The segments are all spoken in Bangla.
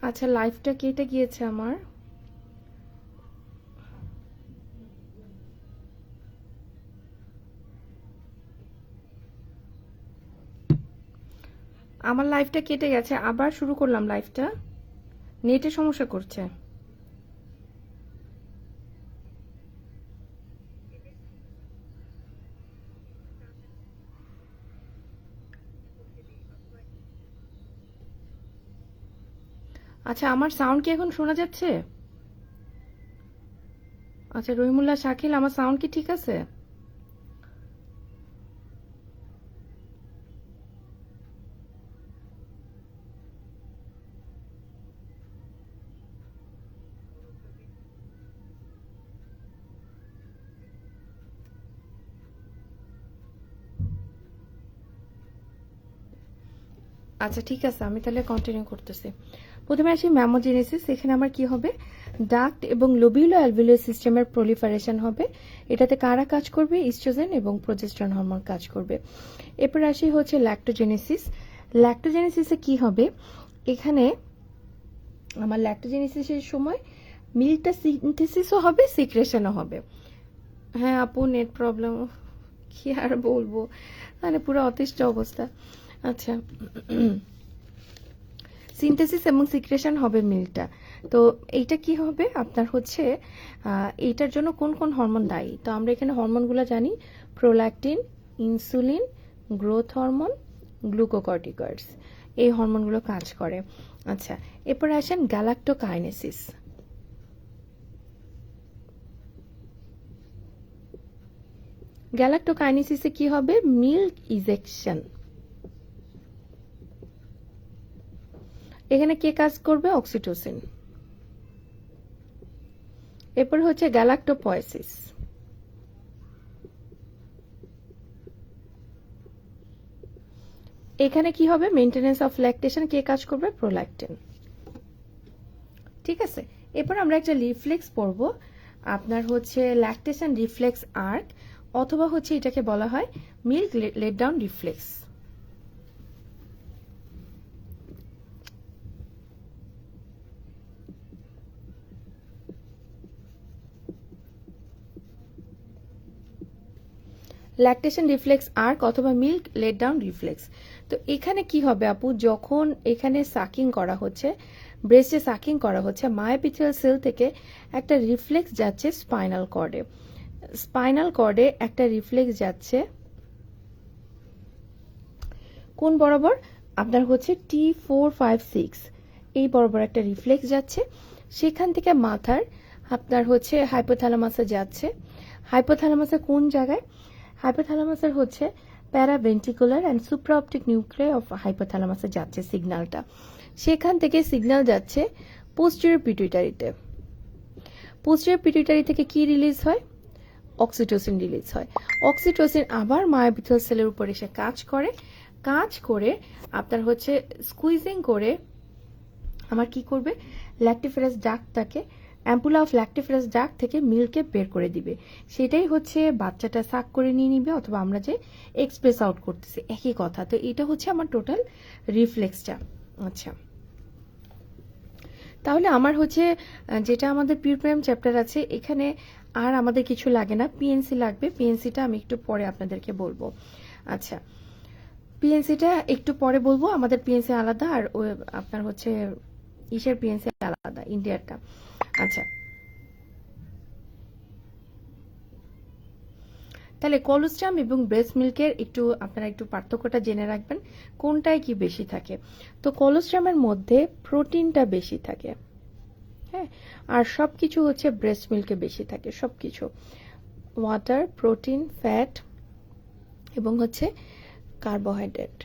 আচ্ছা, লাইভটা কেটে গিয়েছে আমার। আমার লাইভটা কেটে গেছে, আবার শুরু করলাম লাইভটা, নেটে সমস্যা করছে। আচ্ছা, আমার সাউন্ড কি এখন শোনা যাচ্ছে? আচ্ছা রহিমুল্লাহ শাকিল, আমার সাউন্ড কি ঠিক আছে? আচ্ছা ঠিক আছে, আমি তাহলে কন্টিনিউ করতেছি। প্রথমে আসি ম্যামোজেনেসিস। এখানে আমার কি হবে, ডাক্ট এবং লোবিউলো অ্যালভিওলার সিস্টেমের প্রলিফারেশন হবে। এটাতে কারা কাজ করবে, ইস্ট্রোজেন এবং প্রোজেস্টেরন হরমোন কাজ করবে। এরপর আসি হচ্ছে ল্যাক্টোজেনেসিস। ল্যাক্টোজেনেসিসে কি হবে, এখানে আমার ল্যাক্টোজেনেসিসের সময় মিল্কটা সিনথেসিসও হবে, সিক্রেশনও হবে। হ্যাঁ আপু, নেট প্রবলেম, কি আর বলবো, মানে পুরো অতিষ্ঠ অবস্থা। আচ্ছা, সিনথেসিস এবং সিক্রেশন হবে মিল্কটা। তো এইটা কি হবে আপনার হচ্ছে, এইটার জন্য কোন কোন হরমোন দায়ী, তো আমরা এখানে হরমোনগুলো জানি, prolactin, insulin, growth hormone, glucocorticoids, এই হরমোনগুলো কাজ করে। আচ্ছা, এরপর আসেন গ্যালাক্টোকাইনেসিস। গ্যালাক্টোকাইনেসিসে কি হবে, মিল্ক ইজেকশন। এখানে কে কাজ করবে, অক্সিটোসিন। এরপর হচ্ছে গ্যালাক্টোপয়েসিস। এখানে কি হবে, মেইনটেনেন্স অফ ল্যাকটেশন, কে কাজ করবে, প্রোল্যাকটিন। ঠিক আছে, এরপর আমরা একটা রিফ্লেক্স পড়ব, আপনার হচ্ছে ল্যাকটেশন রিফ্লেক্স আর্ক, অথবা হচ্ছে এটাকে বলা হয় milk let down reflex. Lactation reflex arc অথবা মিল্ক লেট ডাউন রিফ্লেক্স। তো এখানে কি হবে আপু, যখন এখানে সাকিং করা হচ্ছে, ব্রেস্টে সাকিং করা হচ্ছে, মায়োপিথিয়াল সেল থেকে একটা রিফ্লেক্স যাচ্ছে স্পাইনাল কর্ডে। স্পাইনাল কর্ডে একটা রিফ্লেক্স যাচ্ছে কোন বরাবর, আপনার হচ্ছে T4-5-6, এই বরাবর একটা রিফ্লেক্স যাচ্ছে। সেখান থেকে মাথার আপনার হচ্ছে হাইপোথ্যালামাসে যাচ্ছে। হাইপোথ্যালামাসের কোন জায়গায়, হাইপোথ্যালামাসের হচ্ছে প্যারাভেন্ট্রিকুলার অ্যান্ড সুপ্রাঅপটিক নিউক্লিয়াস অফ হাইপোথ্যালামাসে যাচ্ছে সিগন্যালটা। সেখান থেকে সিগন্যাল যাচ্ছে পোস্টেরিয়র পিটুইটারিতে। পোস্টেরিয়র পিটুইটারি থেকে কি রিলিজ হয়, অক্সিটোসিন রিলিজ হয়। অক্সিটোসিন আবার মায়োপিথিয়াল সেলের উপর এসে কাজ করে, কাজ করে আপনার হচ্ছে স্কুইজিং করে আমার কি করবে, ল্যাক্টিফেরাস ডাক্টটাকে, অ্যাম্পুলা অফ ল্যাক্টিফেরাস ডাক্ট থেকে মিল্ককে বের করে দিবে। সেটাই হচ্ছে বাচ্চাটা সাক করে নিয়ে নিবে, অথবা আমরা যে এক্সপ্রেস আউট করতেছি, একই কথা। তো এটা হচ্ছে আমার টোটাল রিফ্লেক্সটা। আচ্ছা, তাহলে আমার হচ্ছে যেটা আমাদের পিউরপ্রাইম চ্যাপ্টার আছে, এখানে আর আমাদের কিছু লাগে না, পিএনসি লাগবে। পিএনসিটা আমি একটু পরে আপনাদেরকে বলবো। আচ্ছা, পিএনসিটা একটু পরে বলবো, আমাদের পিএনসি আলাদা, আর আপনার হচ্ছে ইসের পিএনসি আলাদা, ইন্ডিয়ারটা। আচ্ছা, তাহলে কলোস্ট্রাম এবং ব্রেস্ট মিল্কের একটু আপনারা একটু পার্থক্যটা জেনে রাখবেন, কোনটায় কি বেশি থাকে। তো কলোস্ট্রামের মধ্যে প্রোটিনটা বেশি থাকে, হ্যাঁ, আর সবকিছু হচ্ছে ব্রেস্ট মিল্কে বেশি থাকে, সবকিছু, ওয়াটার, প্রোটিন, ফ্যাট এবং হচ্ছে কার্বোহাইড্রেট।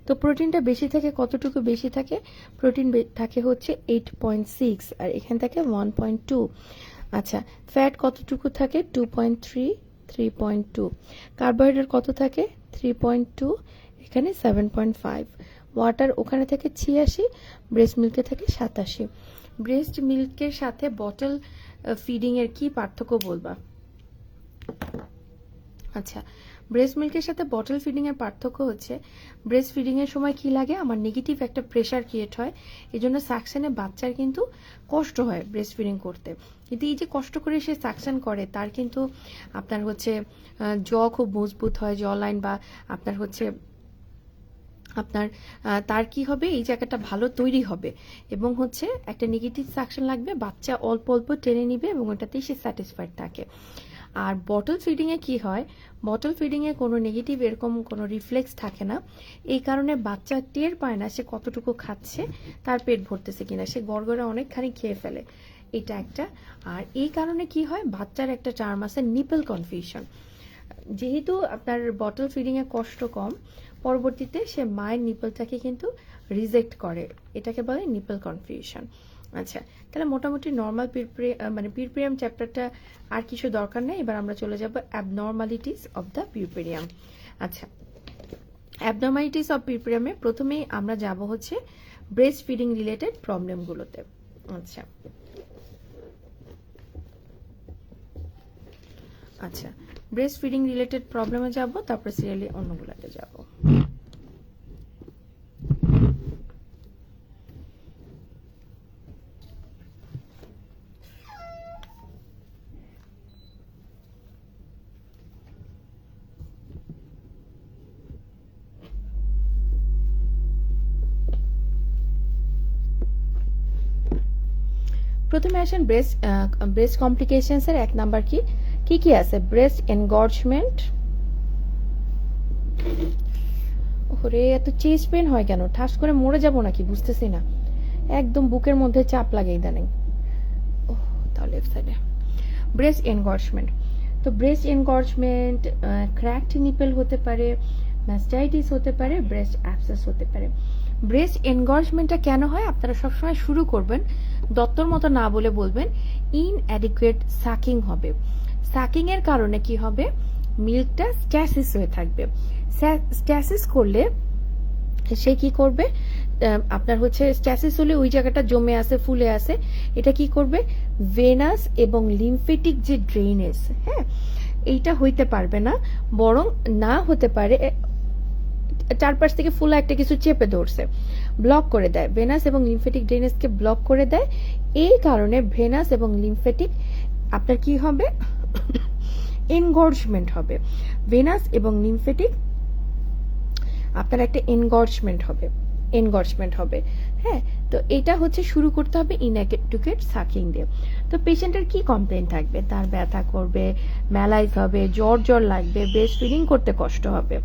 তো প্রোটিনটা বেশি থাকে, কতটুকু বেশি থাকে, প্রোটিন থাকে হচ্ছে 8.6, আর এখানে থাকে 1.2। আচ্ছা, ফ্যাট কতটুকু থাকে, 2.3, 3.2। কার্বোহাইড্রেট কত থাকে, 3.2, এখানে 7.5। ওয়াটার ওখানে থাকে 86, ব্রেস্ট মিল্কে থাকে 87। ব্রেস্ট মিল্কের সাথে বটল ফিডিং এর কি পার্থক্য বলবা? আচ্ছা, ব্রেস্ট মিল্কের সাথে বটল ফিডিং এর পার্থক্য হচ্ছে ব্রেস্ট ফিডিং এর সময় কি লাগে, আমার নেগেটিভ একটা প্রেশার ক্রিয়েট হয়, এই জন্য সাকশনে বাচ্চার কিন্তু কষ্ট হয় ব্রেস্ট ফিডিং করতে। কিন্তু এই যে কষ্ট করে সে সাকশন করে তার কিন্তু আপনার হচ্ছে জ খুব মজবুত হয়, জ লাইন, বা আপনার হচ্ছে আপনার তার কি হবে, এই জায়গাটা ভালো তৈরি হবে এবং হচ্ছে একটা নেগেটিভ সাকশন লাগবে, বাচ্চা অল্প অল্প টেনে নিবে এবং ওটাতেই সে স্যাটিসফাইড থাকে। আর বটল ফিডিংয়ে কি হয়, বটল ফিডিংয়ে কোনো নেগেটিভ এরকম কোনো রিফ্লেক্স থাকে না, এই কারণে বাচ্চা টের পায় না সে কতটুকু খাচ্ছে, তার পেট ভরতেছে কিনা, সে গড়গড়া অনেকখানি খেয়ে ফেলে, এটা একটা। আর এই কারণে কি হয়, বাচ্চার একটা টার্ম আছে নিপল কনফিউশন। যেহেতু আপনার বটল ফিডিংয়ে কষ্ট কম, পরবর্তীতে সে মায়ের নিপলটাকে কিন্তু রিজেক্ট করে, এটাকে বলে নিপল কনফিউশন। আচ্ছা, তাহলে মোটামুটি নর্মাল মানে পিউরপেরিয়াম চ্যাপ্টারটা আর কিছু দরকার নেই, এবার আমরা চলে যাব অ্যাবনর্মালিটিস অফ দ্য পিউরপেরিয়াম। আচ্ছা, অ্যাবনর্মালিটিস অফ পিউরপেরিয়ামে প্রথমেই আমরা যাব হচ্ছে ব্রেস্ট ফিডিং রিলেটেড প্রবলেমগুলোতে। আচ্ছা আচ্ছা, ব্রেস্ট ফিডিং রিলেটেড প্রবলেমে যাব, তারপরে সিরিয়ালি অন্যগুলোতে যাব। প্রথমে আসেন ব্রেস্ট কমপ্লিকেশনস এর 1 নাম্বার কি কি কি আছে, ব্রেস্ট এনগর্জমেন্ট। ওরে এত চেস্ট পেন হয় কেন, ঠাস করে মরে যাব নাকি বুঝতেছি না, একদম বুকের মধ্যে চাপ লাগে ইদানিং। ও তাহলে লেফট সাইডে ব্রেস্ট এনগর্জমেন্ট। তো ব্রেস্ট এনগর্জমেন্ট ক্র্যাকড নিপল হতে পারে, ম্যাস্টাইটিস হতে পারে, ব্রেস্ট অ্যাবসেস হতে পারে। ব্রেস্ট এনগর্জমেন্টটা কেন হয়, আপনারা সবসময় শুরু করবেন দত্তর মতো না বলে বলবেন ইনঅ্যাডিকুয়েট সাকিং হবে। সাকিং এর কারণে কি হবে, মিল্কটা স্ট্যাসিস হয়ে থাকবে। স্ট্যাসিস করলে সে কি করবে, আপনার হচ্ছে স্ট্যাসিস হলে ওই জায়গাটা জমে আছে, ফুলে আছে, এটা কি করবে, ভেনাস এবং লিম্ফেটিক যে ড্রেনেজ, হ্যাঁ এইটা হইতে পারবে না, বরং না হতে পারে চারপাশ থেকে ফুলা একটা কিছু চেপে ধরছে, ব্লক করে দেয়, ভেনাস এবং লিম্ফেটিক ড্রেনেজকে ব্লক করে দেয়। এই কারণে ভেনাস এবং লিম্ফেটিক আপনার কি হবে, এনগর্জমেন্ট হবে, ভেনাস এবং লিম্ফেটিক আপনার একটা এনগর্জমেন্ট হবে। হ্যাঁ, তো এটা হচ্ছে শুরু করতে হবে ইনঅ্যাডিকুয়েট সাকিং দিয়ে। তো পেশেন্টের কি কমপ্লেন থাকবে, তার ব্যথা করবে, ম্যালাইজ হবে, জ্বর লাগবে, ব্রেস্ট ফিডিং করতে কষ্ট হবে।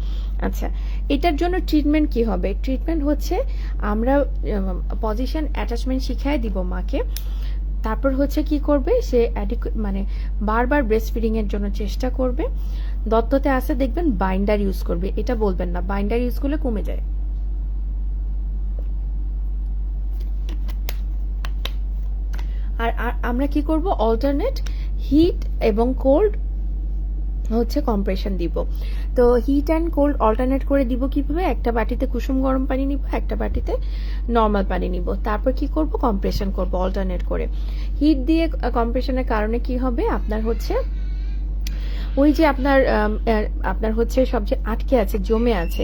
আচ্ছা, এটার জন্য ট্রিটমেন্ট কি হবে, ট্রিটমেন্ট হচ্ছে আমরা পজিশন অ্যাটাচমেন্ট শিখাই দিব মাকে, তারপর হচ্ছে কি করবে, সে মানে বারবার ব্রেস্ট ফিডিং এর জন্য চেষ্টা করবে। দত্ততে আসে দেখবেন বাইন্ডার ইউজ করবে, এটা বলবেন না, বাইন্ডার ইউজ করলে কমে যায়। আর আমরা কি করব, অল্টারনেট হিট এবং কোল্ড হচ্ছে কম্প্রেশন দিব। তো হিট অ্যান্ড কোল্ড অল্টারনেট করে দিব কিভাবে, একটা বাটিতে কুসুম গরম পানি নিব, একটা বাটিতে নর্মাল পানি নিব, তারপর কি করব, কম্প্রেশন করব অল্টারনেট করে। হিট দিয়ে কম্প্রেশনের কারণে কি হবে, আপনার হচ্ছে ওই যে আপনার হচ্ছে সব যে আটকে আছে, জমে আছে,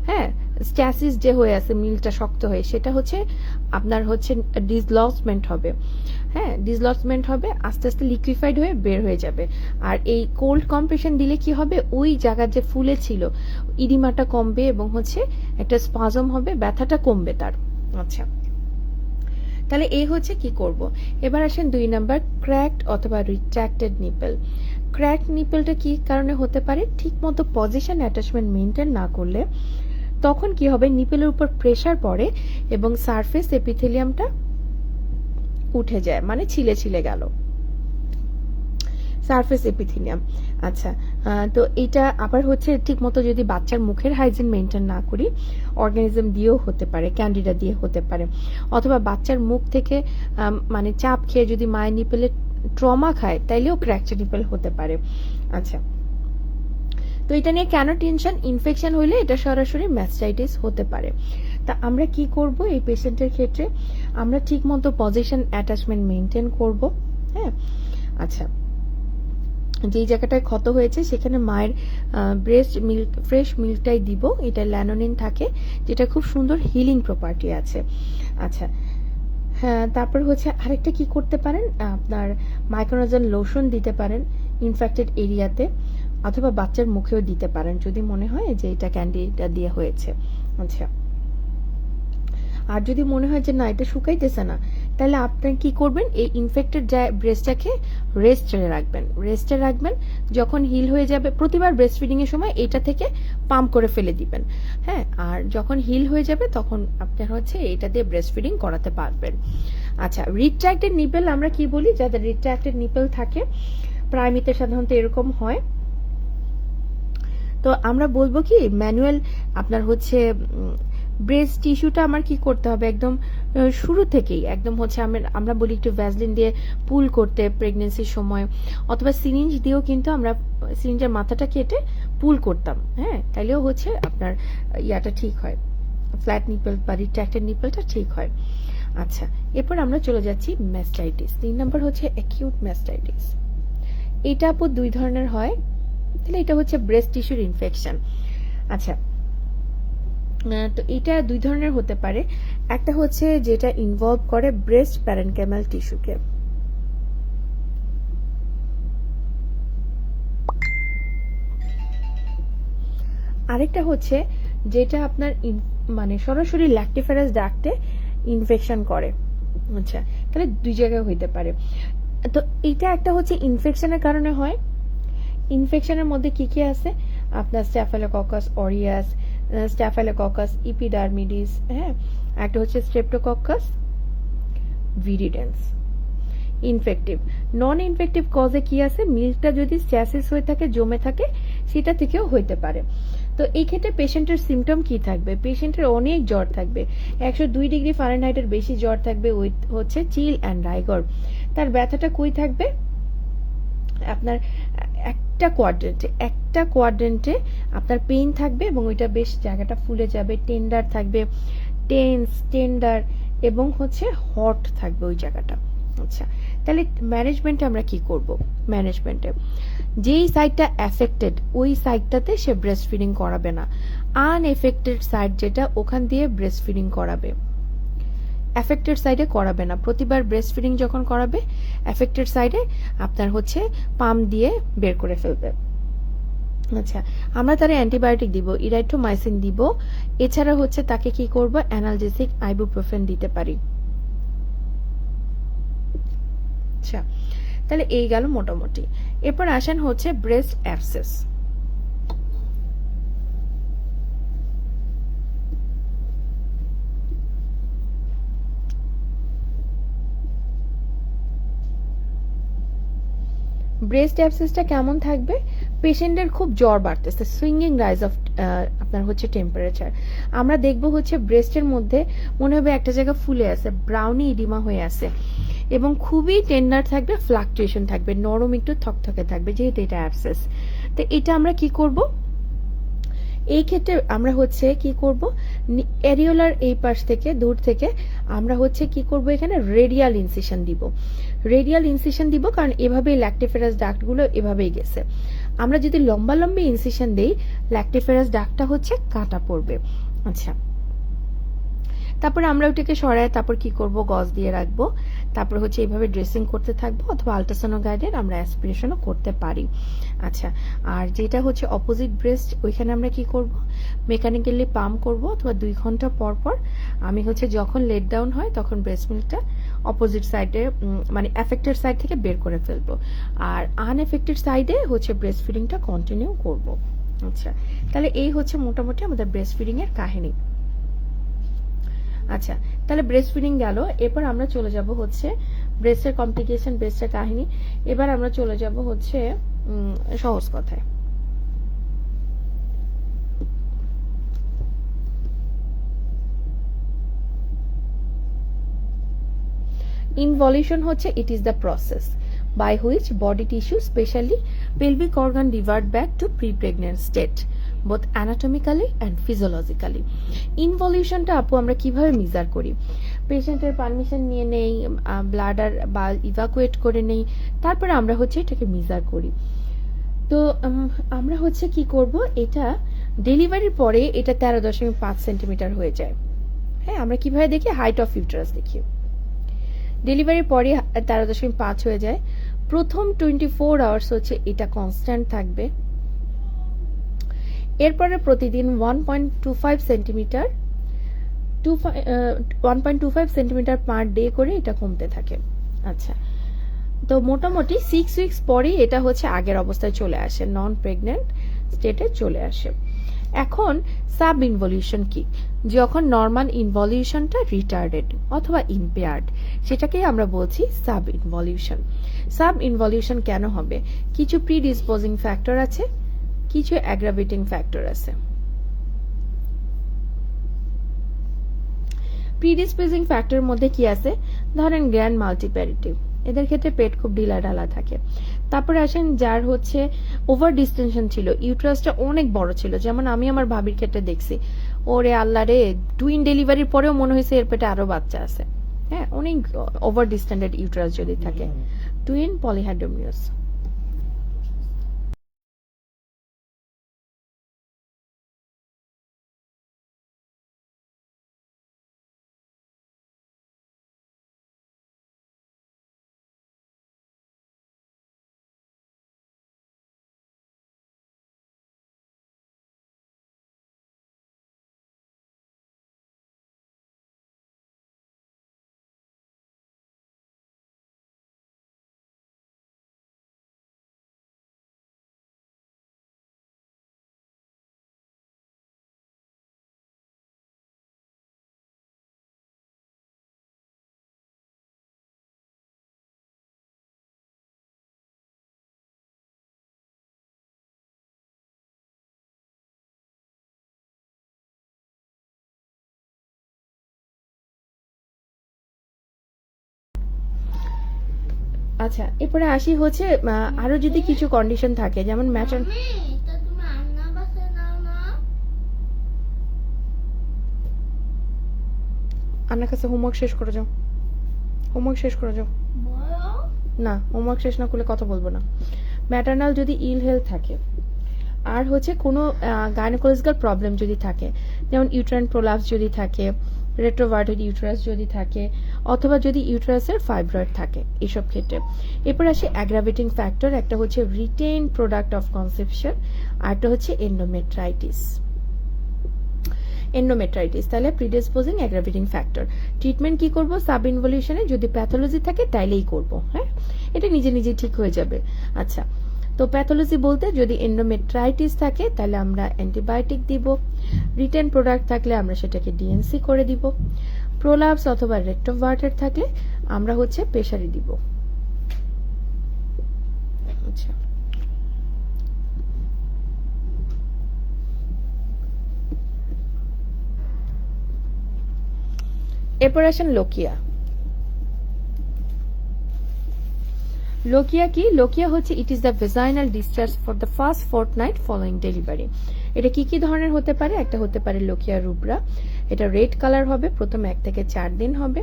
হ্যাঁ স্ট্যাসিস যে হয়ে আছে, মিলটা শক্ত হয়ে, সেটা হচ্ছে আপনার হচ্ছে ডিসলসমেন্ট হবে। হ্যাঁ, ডিসলসমেন্ট হবে, আস্তে আস্তে লিকুইফাইড হয়ে বের হয়ে যাবে। আর এই কোল্ড কম্প্রেশন দিলে কি হবে, ওই জায়গা যে ফুলে ছিল ইডিমাটা কমবে এবং হচ্ছে একটা স্পাজম হবে, ব্যথাটা কমবে তার। আচ্ছা, তাহলে এই হচ্ছে কি করব। এবার আসেন 2 নাম্বার, ক্র্যাকড অথবা রিট্রাক্টেড নিপল। ক্র্যাকড নিপলটা কি কারণে হতে পারে, ঠিক মতো পজিশন অ্যাটাচমেন্ট মেনটেন না করলে তখন কি হবে, নিপলের উপর প্রেসার পড়ে এবং সারফেস এপিথেলিয়ামটা উঠে যায়, মানে ছিলে গেল সারফেস এপিথেলিয়াম। আচ্ছা, তো এটা আবার হচ্ছে ঠিক মতো যদি বাচ্চার মুখের হাইজিন মেনটেন না করি, অর্গানিজম দিয়েও হতে পারে, ক্যান্ডিডা দিয়ে হতে পারে, অথবা বাচ্চার মুখ থেকে মানে চাপ খেয়ে যদি মায়ের নিপেলে ট্রমা খায় তাইলেও ফ্র্যাকচার নিপল হতে পারে। আচ্ছা, তো এটা নিয়ে কেন টেনশন, ইনফেকশন হইলে এটা সরাসরি ম্যাস্টাইটিস হতে পারে। তা আমরা কি করব এই পেশেন্টের ক্ষেত্রে, আমরা ঠিক মতো পজিশন অ্যাটাচমেন্ট মেনটেন করব। হ্যাঁ, আচ্ছা, যেই জায়গাটায় ক্ষত হয়েছে সেখানে মায়ের ব্রেস্ট মিল্ক, ফ্রেশ মিল্কটাই দিব। এটা ল্যানোনিন থাকে, যেটা খুব সুন্দর হিলিং প্রপার্টি আছে। আচ্ছা, হ্যাঁ, তারপর হচ্ছে আরেকটা কি করতে পারেন, আপনার মাইক্রোনাজল লোশন দিতে পারেন ইনফেক্টেড এরিয়াতে, অথবা বাচ্চার মুখেও দিতে পারেন যদি মনে হয় যে এটা ক্যান্ডিটা দিয়ে হয়েছে। আচ্ছা, আর যদি মনে হয় যে না এটা শুকাইতেছে না, তাহলে আপনার কি করবেন, এই ইনফেক্টেড ব্রেস্টটাকে রেস্টে রাখবেন। যখন হিল হয়ে যাবে, প্রতিবার ব্রেস্ট ফিডিং এর সময় এটা থেকে পাম্প করে ফেলে দিবেন। হ্যাঁ, আর যখন হিল হয়ে যাবে তখন আপনার হচ্ছে এটা দিয়ে ব্রেস্ট ফিডিং করাতে পারবেন। আচ্ছা, রিট্রাক্টেড নিপেল আমরা কি বলি, যাদের রিট্রাক্টেড নিপেল থাকে, প্রাইমিতে সাধারণত এরকম হয়, তো আমরা বলবো কি ম্যানুয়াল আপনার হচ্ছে ব্রেস্ট টিস্যুটা আমার কি করতে হবে, একদম শুরু থেকেই একদম হচ্ছে আমরা বলি একটু ভ্যাসলিন দিয়ে পুল করতে প্রেগনেন্সির সময়, অথবা সিরিঞ্জ দিয়েও কিন্তু আমরা সিরিঞ্জের মাথাটা কেটে পুল করতাম। হ্যাঁ, তাইলেও হচ্ছে আপনার ইয়াটা ঠিক হয়, ফ্ল্যাট নিপল বা রিট্রাক্টেড নিপলটা ঠিক হয়। আচ্ছা, এরপর আমরা চলে যাচ্ছি ম্যাস্টাইটিস। 3 নম্বর হচ্ছে অ্যাকিউট ম্যাস্টাইটিস। এটা আপু 2 ধরনের হয়। তাহলে এটা হচ্ছে ব্রেস্ট টিস্যুর ইনফেকশন। আচ্ছা, তো এটা 2 ধরনের হতে পারে। একটা হচ্ছে যেটা ইনভলভ করে ব্রেস্ট প্যারেনকাইমাল টিস্যুকে, আরেকটা হচ্ছে যেটা আপনার মানে সরাসরি ল্যাক্টিফেরাস ডাক্টে ইনফেকশন করে। আচ্ছা, তাহলে 2 জায়গায় হইতে পারে। তো এটা একটা হচ্ছে ইনফেকশনের কারণে হয়। ইনফেকশনের মধ্যে কি কি আছে, আপনার স্ট্যাফাইলোককাস অরিয়াস, স্ট্যাফাইলোককাস ইপিডার্মিডিস, হ্যাঁ, একটা হচ্ছে স্ট্রেপ্টোকক্কাস ভিরিডেন্স। ইনফেক্টিভ, নন ইনফেক্টিভ কজে কি আছে, মিল্কটা যদি স্ট্যাসিস হয়ে থাকে, জমে থাকে, সেটা থেকেও হইতে পারে। তো এই ক্ষেত্রে পেশেন্টের সিমটম কি থাকবে, পেশেন্টের অনেক জ্বর থাকবে, 102 ডিগ্রি ফারেনহাইটের বেশি জ্বর থাকবে, ওই হচ্ছে চিল অ্যান্ড রাইগর। তার ব্যথাটা কই থাকবে, আপনার একটা কোয়াড্রেন্টে আপনার পেইন থাকবে, এবং ওইটা বেশ জায়গাটা ফুলে যাবে, টেন্ডার থাকবে, টেন্ডার, এবং হচ্ছে হট থাকবে ওই জায়গাটা। আচ্ছা, তাহলে ম্যানেজমেন্টে আমরা কি করব, ম্যানেজমেন্টে যেই সাইডটা অ্যাফেক্টেড ওই সাইডটাতে সে ব্রেস্ট ফিডিং করাবে না, আনএফেক্টেড সাইড যেটা ওখান দিয়ে ব্রেস্ট ফিডিং করাবে, অ্যাফেক্টেড সাইডে করাবে না। প্রতিবার ব্রেস্ট ফিডিং যখন করাবে অ্যাফেক্টেড সাইডে আপনার হচ্ছে পাম্প দিয়ে বের করে ফেলবে। আচ্ছা, আমরা তার অ্যান্টিবায়োটিক দিব, ইরাইথ্রোমাইসিন দিব, এছাড়া হচ্ছে তাকে কি করব, অ্যানালজেসিক আইবুপ্রোফেন দিতে পারি। আচ্ছা, তাহলে এই গেল মোটামুটি। এরপর আসেন হচ্ছে ব্রেস্ট অ্যাবসেস। ব্রেস্ট অ্যাবসেসটা কেমন থাকবে, পেশেন্টের খুব জ্বর বাড়তেছে, সুইঙ্গিং রাইজ অফ আপনার হচ্ছে টেম্পারেচার। আমরা দেখব হচ্ছে ব্রেস্টের মধ্যে মনে হবে একটা জায়গা ফুলে আছে, ব্রাউনি ইডিমা হয়ে আছে, এবং খুবই টেন্ডার থাকবে, ফ্লাকচুয়েশন থাকবে, নরম একটু থকথকে থাকবে, যেহেতু এটা অ্যাবসেস। তো এটা আমরা কি করব, এই ক্ষেত্রে আমরা হচ্ছে কি করব, এরিওলার এই পাশ থেকে দূর থেকে আমরা হচ্ছে কি করব, এখানে রেডিয়াল ইনসিশন দিব, কারণ এভাবেই ল্যাক্টিফেরাস ডাক্টগুলো এভাবেই গেছে। আমরা যদি লম্বা ইনসিশন দেই, ল্যাক্টিফেরাস ডাক্টটা হচ্ছে কাটা পড়বে। আচ্ছা, তারপরে আমরা ওটাকে সরায় তারপর কি করব, গজ দিয়ে রাখবো, তারপর হচ্ছে এইভাবে ড্রেসিং করতে থাকবো, অথবা আল্ট্রাসোনো গাইডেড আমরা অ্যাসপিরেশনও করতে পারি। আচ্ছা, আর যেটা হচ্ছে অপোজিট ব্রেস্ট, ওইখানে আমরা কি করব, মেকানিক্যালি পাম্প করব, অথবা 2 ঘন্টা পর পর আমি হচ্ছে যখন লেট ডাউন হয় তখন ব্রেস্ট মিল্কটা অপোজিট সাইডে মানে অ্যাফেক্টেড সাইড থেকে বের করে ফেলবো, আর আনএফেক্টেড সাইডে হচ্ছে ব্রেস্ট ফিডিংটা কন্টিনিউ করব। আচ্ছা, তাহলে এই হচ্ছে মোটামুটি আমাদের ব্রেস্ট ফিডিং এর কাহিনী। আচ্ছা, তাহলে ব্রেস্ট ফিডিং গেল। এরপর আমরা চলে যাব হচ্ছে ব্রেস্টের কমপ্লিকেশন, ব্রেস্টের কাহিনী। এবার আমরা চলে যাব হচ্ছে সহজ কথায়। ইনভলিউশন হচ্ছে it is the process by which body tissue, especially pelvic organ, revert back to pre-pregnant state, both anatomically and physiologically. ইনভলিউশনটা আপু আমরা কিভাবে মেজার করি, পেশেন্টের পারমিশন নিয়ে নেই, ব্লাডার বা ইভাকুয়েট করে নেই, তারপরে আমরা হচ্ছে এটাকে মেজার করি। তো আমরা হচ্ছে কি করব, এটা ডেলিভারির পরে এটা 13.5 সেন্টিমিটার হয়ে যায়। হ্যাঁ, আমরা কিভাবে দেখি, হাইট অফ ইউটারাস দেখি। ডেলিভারির পরে 13.5 হয়ে যায়। প্রথম 24 আওয়ার্স হচ্ছে এটা কনস্ট্যান্ট থাকবে। এরপরে প্রতিদিন 1.25 সেন্টিমিটার 1.25 সেন্টিমিটার পার ডে করে এটা কমতে থাকে। আচ্ছা, তো মোটামুটি 6 উইকস পরেই এটা হচ্ছে আগের অবস্থায় চলে আসে, নন প্রেগনেন্ট স্টেটে চলে আসে। এখন সাব ইনভলিউশন কি? যখন নর্মাল ইনভলিউশনটা রিটার্ডেড অথবা ইম্পেয়ার্ড, সেটাকেই আমরা বলছি সাব ইনভলিউশন। সাব ইনভলিউশন কেন হবে? কিছু প্রিডিসপোজিং ফ্যাক্টর আছে, কিছু অ্যাগ্রাভেটিং ফ্যাক্টর আছে। প্রিডিসপোজিং ফ্যাক্টরের মধ্যে কি আছে? ধরেন গ্র্যান্ড মাল্টিপ্যারিটিভ, এদের ক্ষেত্রে পেট খুব ঢিলা ঢালা থাকে। তারপরে আসেন যার হচ্ছে ওভার ডিস্টেনশন ছিল, ইউট্রাসটা অনেক বড় ছিল, যেমন আমি আমার ভাবির ক্ষেত্রে দেখছি, ওরে আল্লাহ রে, টুইন ডেলিভারির পরেও মনে হয়েছে এর পেটে আরো বাচ্চা আছে। হ্যাঁ, অনেক ওভার ডিস্টেন্ডেড ইউট্রাস যদি থাকে, টুইন পলিহাইড্রোমিয়াস। আচ্ছা, এরপরে আসি হচ্ছে আরো যদি কিছু কন্ডিশন থাকে, যেমন ম্যাটার আন্নার কাছে হোমওয়ার্ক শেষ করে যাও, হোমওয়ার্ক শেষ করে যাও। না, হোমওয়ার্ক শেষ না করলে কথা বলবো না। ম্যাটারনাল যদি ইল হেলথ থাকে, আর হচ্ছে কোনো গাইনোকোলজিক্যাল প্রবলেম যদি থাকে, যেমন ইউট্রাইন প্রোলাপস যদি থাকে, রেট্রোভার্টেড ইউট্রাস যদি থাকে, অথবা যদি ইউট্রাসের ফাইব্রয়েড থাকে, এসব ক্ষেত্রে। এরপর আসে অ্যাগ্রাভেটিং ফ্যাক্টর, একটা হচ্ছে রিটেইন প্রোডাক্ট অফ কনসেপশন, আরটা হচ্ছে এন্ডোমেট্রাইটিস। এন্ডোমেট্রাইটিস তাহলে প্রিডিসপোজিং অ্যাগ্রাভেটিং ফ্যাক্টর। ট্রিটমেন্ট কি করব? সাব ইনভলিউশনে যদি প্যাথোলজি থাকে তাইলেই করব। হ্যাঁ, এটা নিজে নিজে ঠিক হয়ে যাবে। আচ্ছা, তো প্যাথোলজি বলতে যদি এন্ডোমেট্রাইটিস থাকে তাহলে আমরা অ্যান্টিবায়োটিক দিব, রিটেন প্রোডাক্ট থাকলে আমরা সেটাকে ডিএনসি করে দিব, প্রোলাপস অথবা রেট্রোভার্টেড থাকলে আমরা হচ্ছে প্রেসারি দিব। আচ্ছা, এরপর আসেন লোকিয়া। লোকিয়া কি? লোকিয়া হচ্ছে it is the vaginal discharge for the first fortnight following delivery. এটা কি কি ধরনের হতে পারে? একটা হতে পারে লোকিয়া রুব্রা, এটা রেড কালার হবে, প্রথম 1 থেকে 4 দিন হবে।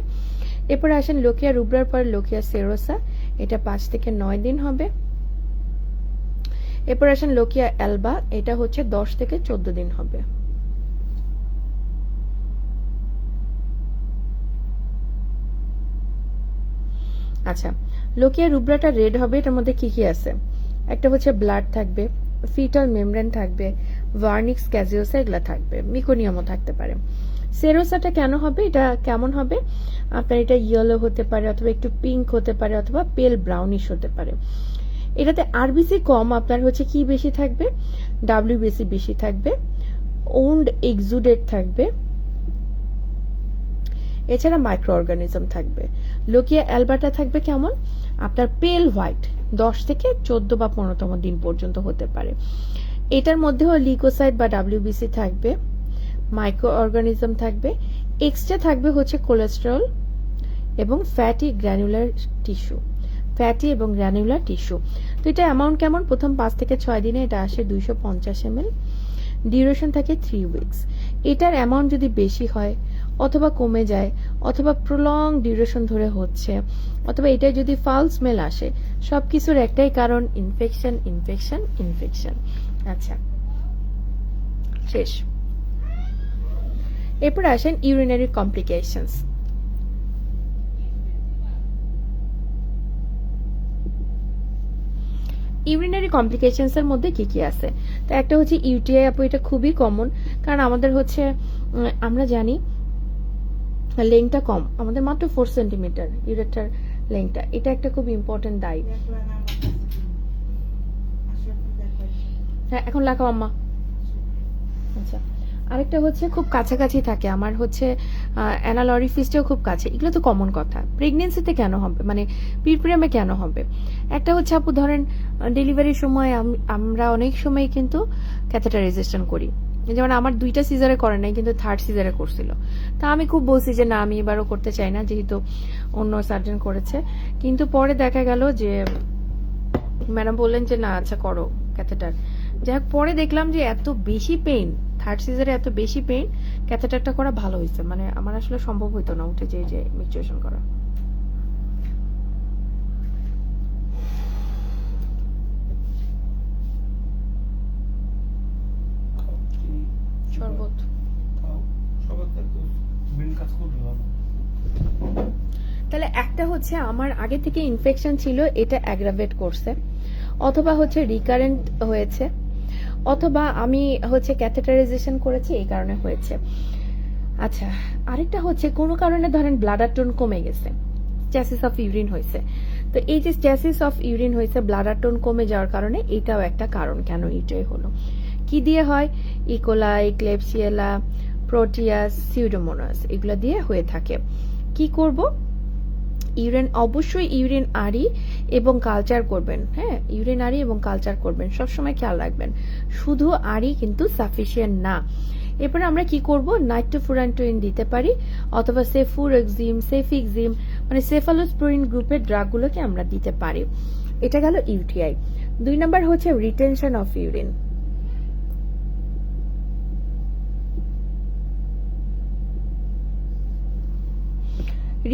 এরপরে আসেন লোকিয়া রুব্রার পর লোকিয়া সেরোসা, এটা 5 থেকে 9 দিন হবে। এরপর আসেন লোকিয়া অ্যালবা, এটা হচ্ছে 10 থেকে 14 দিন হবে। আচ্ছা, লোকিয়া রুব্রাটা রেড হবে, এটার মধ্যে কি কি আছে? একটা হচ্ছে ব্লাড থাকবে, ফিটাল মেমব্রেন থাকবে, ভার্নিক্স ক্যাজিওসা এগুলা থাকবে, মিকোনিয়ামও থাকতে পারে। সেরোসাটা কেন হবে? এটা কেমন হবে? আপনার এটা ইয়েলো হতে পারে, অথবা একটু পিঙ্ক হতে পারে, অথবা পেল ব্রাউনিশ হতে পারে। এটাতে আরবিসি কম, আপনার হচ্ছে কি বেশি থাকবে? ডাব্লিউবিসি বেশি থাকবে, ওন্ড এক্সুডেট থাকবে, এছাড়া মাইক্রো অর্গানিজম থাকবে। লোকিয়া অ্যালবাটা থাকবে কেমন? আপনার পেল হোয়াইট, 10 থেকে 14 বা 15তম দিন পর্যন্ত হতে পারে। এটার মধ্যেও লিকোসাইট বা ডাব্লিউবিসি থাকবে, মাইক্রো অর্গানিজম থাকবে, এক্সট্রা থাকবে হচ্ছে কোলেস্টেরল এবং ফ্যাটি গ্র্যানুলার টিস্যু, ফ্যাটি এবং গ্র্যানুলার টিস্যু। তো এটা অ্যামাউন্ট কেমন? প্রথম 5 থেকে 6 দিনে এটা আসে 250 ml, ডিউরেশন থাকে 3 উইকস। এটার অ্যামাউন্ট যদি বেশি হয় অথবা কমে যায় অথবা প্রলং ডিউরেশন ধরে হচ্ছে অথবা এটা যদি ফাউল স্মেল আসে, সব কিছুর একটাই কারণ, ইনফেকশন ইনফেকশন ইনফেকশন। আচ্ছা, শেষ। এরপর আসেন ইউরিনারি কমপ্লিকেশনস। ইউরিনারি কমপ্লিকেশনস এর মধ্যে কি কি আছে? তো একটা হচ্ছে ইউটিআই, আপু এটা খুবই কমন, কারণ আমাদের হচ্ছে আমরা জানি লেংথটা কম, আমাদের মাত্র 4 সেন্টিমিটার ইউরেটার লেংথটা, এটা একটা খুব ইম্পর্টেন্ট দায়ী। হ্যাঁ, এখন লেখাও আম্মা। আচ্ছা, আরেকটা হচ্ছে খুব কাছাকাছি থাকে, আমার হচ্ছে অ্যানাল অরিফিসটাও খুব কাছে, এগুলো তো কমন কথা। প্রেগনেন্সিতে কেন হবে, মানে পিরিয়ডে কেন হবে? একটা হচ্ছে আপু ধরেন ডেলিভারির সময় আমরা অনেক সময় কিন্তু ক্যাথেটারাইজেশন করি, যেমন আমার 2টা সিজারে করে নাই কিন্তু 3rd সিজারে করছিল। তা আমি খুব বলছি যে না, আমি এবারও করতে চাই না, যেহেতু অন্য সার্জন করেছে। কিন্তু পরে দেখা গেল যে ম্যাডাম বললেন যে না আচ্ছা করো ক্যাথেটার। যাই হোক, পরে দেখলাম যে এত বেশি পেইন, 3rd সিজারে এত বেশি পেইন, ক্যাথেটারটা করা ভালো হয়েছে। মানে আমার আসলে সম্ভব হইতো না উঠে যে মিক্সচুয়েশন করা। শরবত তাহলে একটা হচ্ছে আমার আগে থেকে ইনফেকশন ছিল, এটা অ্যাগ্রাভেট করছে, অথবা হচ্ছে রিকারেন্ট হয়েছে, অথবা আমি হচ্ছে ক্যাথেটারাইজেশন করেছি এই কারণে হয়েছে। আচ্ছা, আরেকটা হচ্ছে কোনো কারণে ধরেন ব্লাডার টোন কমে গেছে, স্ট্যাসিস অফ ইউরিন হয়েছে। তো এই যে স্ট্যাসিস অফ ইউরিন হয়েছে, ব্লাডার টোন কমে যাওয়ার কারণে, এটাও একটা কারণ কেন এটাই হলো। কি দিয়ে হয়? ইকোলাই, ক্লেবসিয়েলা, প্রোটিয়াস, সিউডোমোনাস, এগুলো দিয়ে হয়ে থাকে। কি করব? ইউরিন, অবশ্যই ইউরিন আরি এবং কালচার করবেন। হ্যাঁ, ইউরিন আরি এবং কালচার করবেন, সবসময় খেয়াল রাখবেন। শুধু আরি কিন্তু সাফিসিয়েন্ট না। এরপরে আমরা কি করব? নাইট্রোফুরান্টোইন দিতে পারি, অথবা সেফুরক্সিম, সেফিক্সিম, মানে সেফালোস্পোরিন গ্রুপের ড্রাগগুলোকে আমরা দিতে পারি। এটা গেল ইউটিআই। 2 নাম্বার হচ্ছে retention of urine.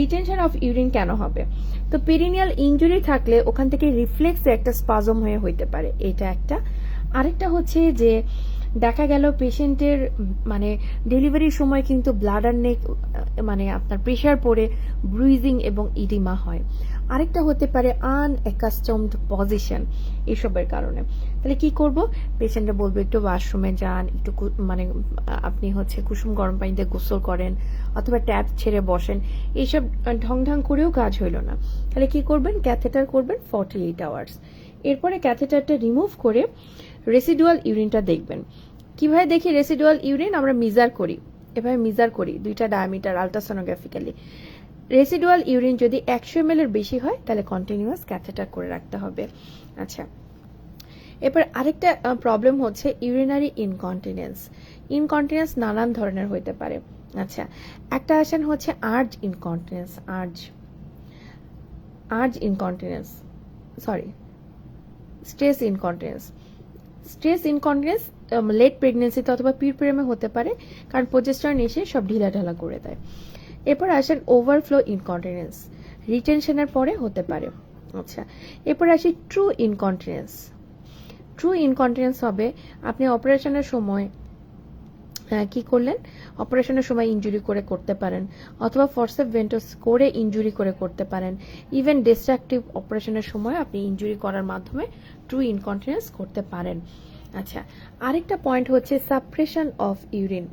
Retention of urine কেন হবে? তো পেরিনিয়াল ইনজুরি থাকলে ওখান থেকে রিফ্লেক্সে একটা স্পাজম হইতে পারে, এটা একটা। আরেকটা হচ্ছে যে দেখা গেল পেশেন্টের মানে ডেলিভারির সময় কিন্তু ব্লাডার নেক, মানে আপনার প্রেশার পড়ে ব্রুইজিং এবং ইডিমা হয়। আরেকটা হতে পারে আনএকাস্টমড পজিশন, এসবের কারণে। তাহলে কি করব? পেশেন্টে বলবো একটু ওয়াশরুমে যান, একটু মানে আপনি হচ্ছে কুসুম গরম পানিতে গোসল করেন, অথবা ট্যাপ ছেড়ে বসেন। এইসব ঢং ঢং করেও কাজ হইল না, তাহলে কি করবেন? ক্যাথেটার করবেন 48 আওয়ার্স। এরপরে ক্যাথেটারটা রিমুভ করে রেসিডুয়াল ইউরিনটা দেখবেন। কিভাবে দেখি রেসিডুয়াল ইউরিন? আমরা মিজার করি, এভাবে মিজার করি 2টা ডায়ামিটার আলট্রাসোনোগ্রাফিক্যালি। রেসিডুয়াল ইউরিন যদি 100 ml এর বেশি হয় তাহলে কন্টিনিউয়াস ক্যাথেটার করে রাখতে হবে। আচ্ছা, এরপর আরেকটা প্রবলেম হচ্ছে ইউরিনারি ইনকন্টিনেন্স। ইনকন্টিনেন্স নানান ধরনের হইতে পারে। আচ্ছা, একটা আসেন হচ্ছে urge incontinence, urge incontinence, sorry, stress incontinence. Stress incontinence late প্রেগনেন্সিতে অথবা পিরিয়ডে হতে পারে, কারণ প্রোজেস্টেরন এসে সব ঢিলাঢালা করে দেয়। এরপর আসেন ওভারফ্লো ইনকন্টিনেন্স, রিটেনশনের পরে হতে পারে। আচ্ছা, এরপর আসি ট্রু ইনকন্টিনেন্স। ট্রু ইনকন্টিনেন্স হবে আপনি অপারেশনের সময় কি করলেন? অপারেশনের সময় ইনজুরি করে করতে পারেন, অথবা ফরসেপ ভেন্টোস করে ইনজুরি করে করতে পারেন, ইভেন ডিস্ট্রাকটিভ অপারেশনের সময় আপনি ইনজুরি করার মাধ্যমে ট্রু ইনকন্টিনেন্স করতে পারেন। আচ্ছা, আরেকটা পয়েন্ট হচ্ছে suppression of urine.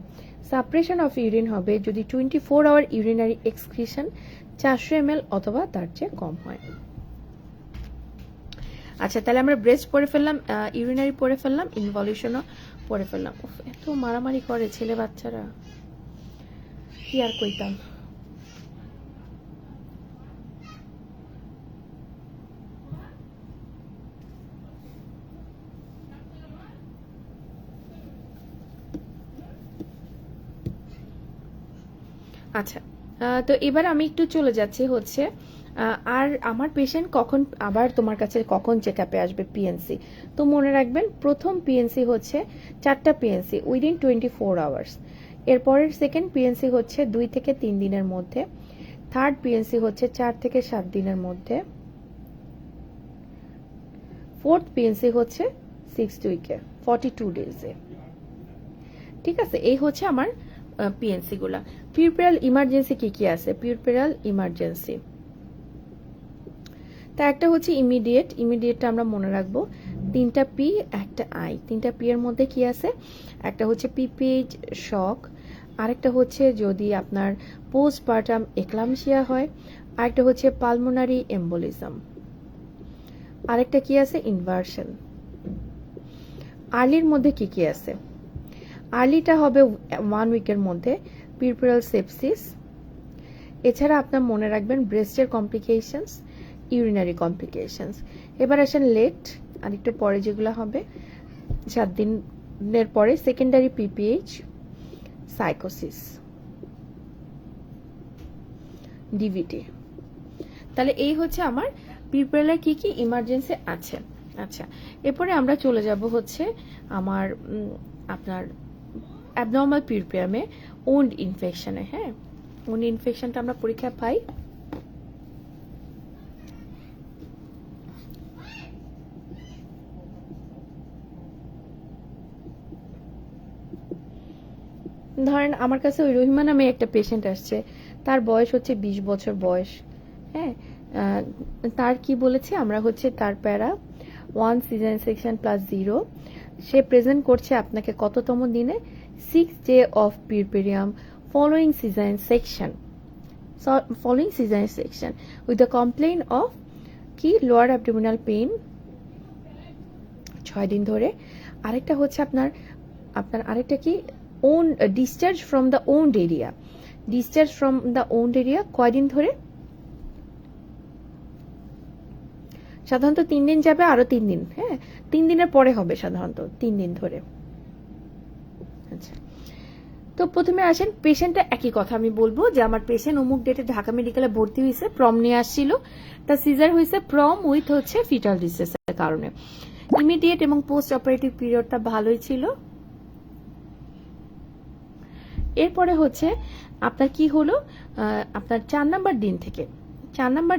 Suppression of urine হবে যদি 24 আওয়ার ইউরিনারি এক্সক্রিশন 400 ml অথবা তার চেয়ে কম হয়। আচ্ছা, তাহলে আমরা ব্রেস্ট পড়ে ফেললাম, ইউরিনারি পড়ে ফেললাম, ইনভলিউশনও পড়ে ফেললাম। এত মারামারি করে ছেলে বাচ্চারা, কি আর কইতাম। আচ্ছা, তো এবার আমি একটু চলে যাচ্ছি হচ্ছে আর আমার পেশেন্ট কখন আবার তোমার কাছে কখন চেক আপে আসবে পিএনসি, তো মনে রাখবেন প্রথম পিএনসি হচ্ছে 4টা পিএনসি উইদিন 24 আওয়ার্স, এরপরের সেকেন্ড পিএনসি হচ্ছে 2 থেকে 3 দিনের মধ্যে, থার্ড পিএনসি হচ্ছে 4 থেকে 7 দিনের মধ্যে, ফোর্থ পিএনসি হচ্ছে 6 উইকে 42 ডেজে। ঠিক আছে, এই হচ্ছে আমার পিএনসি গুলা। পিউরপেরাল ইমার্জেন্সি কি কি আছে? পিউরপেরাল ইমার্জেন্সি তা একটা হচ্ছে ইমিডিয়েটটা আমরা মনে রাখবো 3টা পি 1টা আই। 3টা পি এর মধ্যে কি আছে? একটা হচ্ছে পিপিএইচ শক, আরেকটা হচ্ছে যদি আপনার পোস্টপার্টাম এক্লামশিয়া হয়, আরেকটা হচ্ছে পালমোনারি এম্বোলিজম, আরেকটা কি আছে? ইনভার্সন। আর্লির মধ্যে কি কি আছে? আর্লিটা হবে 1 উইকের মধ্যে পিউরপেরাল সেপসিস, এছাড়া আপনার মনে রাখবেন ব্রেস্টের কমপ্লিকেশনস, ইউরিনারি কমপ্লিকেশনস। এবার আসেন লেট, আর একটু পরে যেগুলো হবে 7 দিনের পরে সেকেন্ডারি পিপিএইচ, সাইকোসিস, ডিভিটি। তাহলে এই হচ্ছে আমার পিউরপেরালে কি কি ইমার্জেন্সি আছে। আচ্ছা, এরপরে আমরা চলে যাব হচ্ছে আমার আপনার অ্যাবনর্মাল পিউরপেরামে ওন্ড ইনফেকশনে। হ্যাঁ, ওন্ড ইনফেকশনটা আমরা পরীক্ষা পাই। ধরেন আমার কাছে ওই রহিমা নামে একটা পেশেন্ট আসছে, তার বয়স হচ্ছে 20 বছর বয়স। হ্যাঁ, তার কি বলেছে আমরা হচ্ছে তার প্যারা 1 সিজার সেকশন প্লাস 0। সে প্রেজেন্ট করছে আপনাকে কততম দিনে? 6 day of puerperium following caesar section, with the complaint of কি লোয়ার অ্যাবডোমিনাল পেইন 6 দিন ধরে। আরেকটা হচ্ছে আপনার আরেকটা কি wound discharge from the wound area, কয়দিন ধরে? সাধারণত 3 দিন যাবে, আরো 3 দিন। হ্যাঁ, 3 দিনের পরে হবে সাধারণত 3 দিন ধরে। আচ্ছা, তো প্রথমে আসেন পেশেন্টটা একই কথা আমি বলবো যে আমার পেশেন্ট অমুক ডেটে ঢাকা মেডিকেলে ভর্তি হয়েছে, প্রম নিয়ে আসছিল, তার সিজার হয়েছে প্রম উইথ হচ্ছে ফিটাল ডিস্ট্রেসের কারণে। ইমিডিয়েট এবং পোস্ট অপারেটিভ পিরিয়ডটা ভালোই ছিল। এরপরে হচ্ছে আপনার কি হলো, আপনার 4 নাম্বার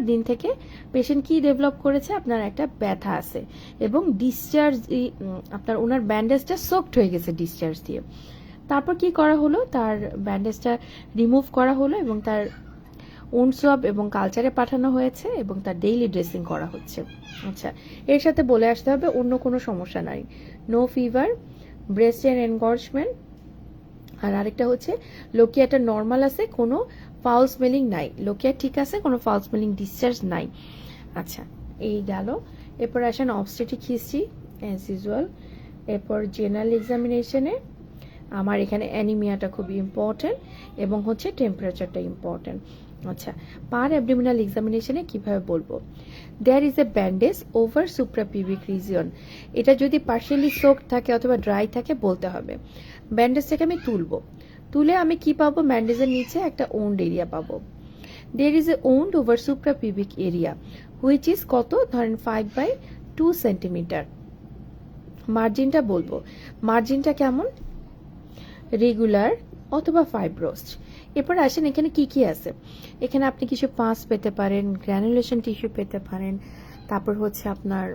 দিন থেকে পেশেন্ট কি ডেভেলপ করেছে? আপনার একটা ব্যথা আছে এবং ডিসচার্জ, আপনার ওনার ব্যান্ডেজটা সোকড হয়ে গেছে ডিসচার্জ দিয়ে। তারপর কি করা হলো? তার ব্যান্ডেজটা রিমুভ করা হলো এবং তার উন্ড সোয়াব এবং কালচারে পাঠানো হয়েছে এবং তার ডেইলি ড্রেসিং করা হচ্ছে। আচ্ছা, এর সাথে বলে আসতে হবে অন্য কোনো সমস্যা নাই, নো ফিভার, ব্রেস্টের এনগর্জমেন্ট, আর আরেকটা হচ্ছে লোকিয়াটা নর্মাল আছে, কোনো ফাউল স্মেলিং নাই, লোকিয়া ঠিক আছে, কোনো ফাউল স্মেলিং ডিসচার্জ নাই। আচ্ছা, এই গেল। এরপর আসেন অবস্টেটিক হিস্ট্রি অ্যাজ ইউজুয়াল। এরপর জেনারেল এক্সামিনেশনে আমার এখানে অ্যানিমিয়াটা খুবই ইম্পর্টেন্ট এবং হচ্ছে টেম্পারেচারটা ইম্পর্টেন্ট। আচ্ছা, পার অ্যাবডোমিনাল এক্সামিনেশনে কিভাবে বলবো? There is a bandage over suprapubic region. এটা যদি পার্শিয়ালি সোকড থাকে অথবা ড্রাই থাকে বলতে হবে। ব্যান্ডেজটাকে আমি তুলে আমি কি পাবো? ব্যান্ডেজের নিচে একটা ওন্ড এরিয়া পাবো। There is a wound over suprapubic area which is কত? ধরেন 5/2 সেন্টিমিটার। মার্জিনটা বলবো, মার্জিনটা কেমন? রেগুলার অথবা ফাইব্রোস্ট। এরপর আসেন এখানে কি কি আছে। এখানে আপনি কিছু পাস পেতে পারেন, গ্র্যানুলেশন টিস্যু পেতে পারেন, তারপর হচ্ছে আপনার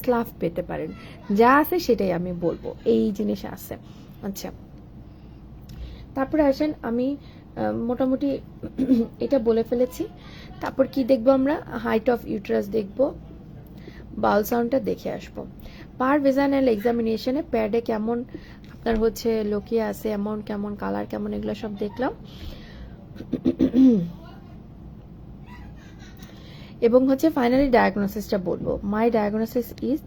স্লাফ পেতে পারেন, যা আছে সেটাই আমি বলবো, এই জিনিস আছে। আচ্ছা, তারপরে আসেন আমি মোটামুটি এটা বলে ফেলেছি। তারপর কি দেখবো আমরা? হাইট অফ ইউটেরাস দেখবো, বাউল সাউন্ডটা দেখে আসবো। পার ভেজাইনাল এক্সামিনেশনে প্যাডে কেমন আপনার হচ্ছে লোকিয়া আছে, অ্যামাউন্ট কেমন, কালার কেমন, এগুলো সব দেখলাম। এবং হচ্ছে ফাইনালি ডায়াগনোসিসটা বলবো। My diagnosis is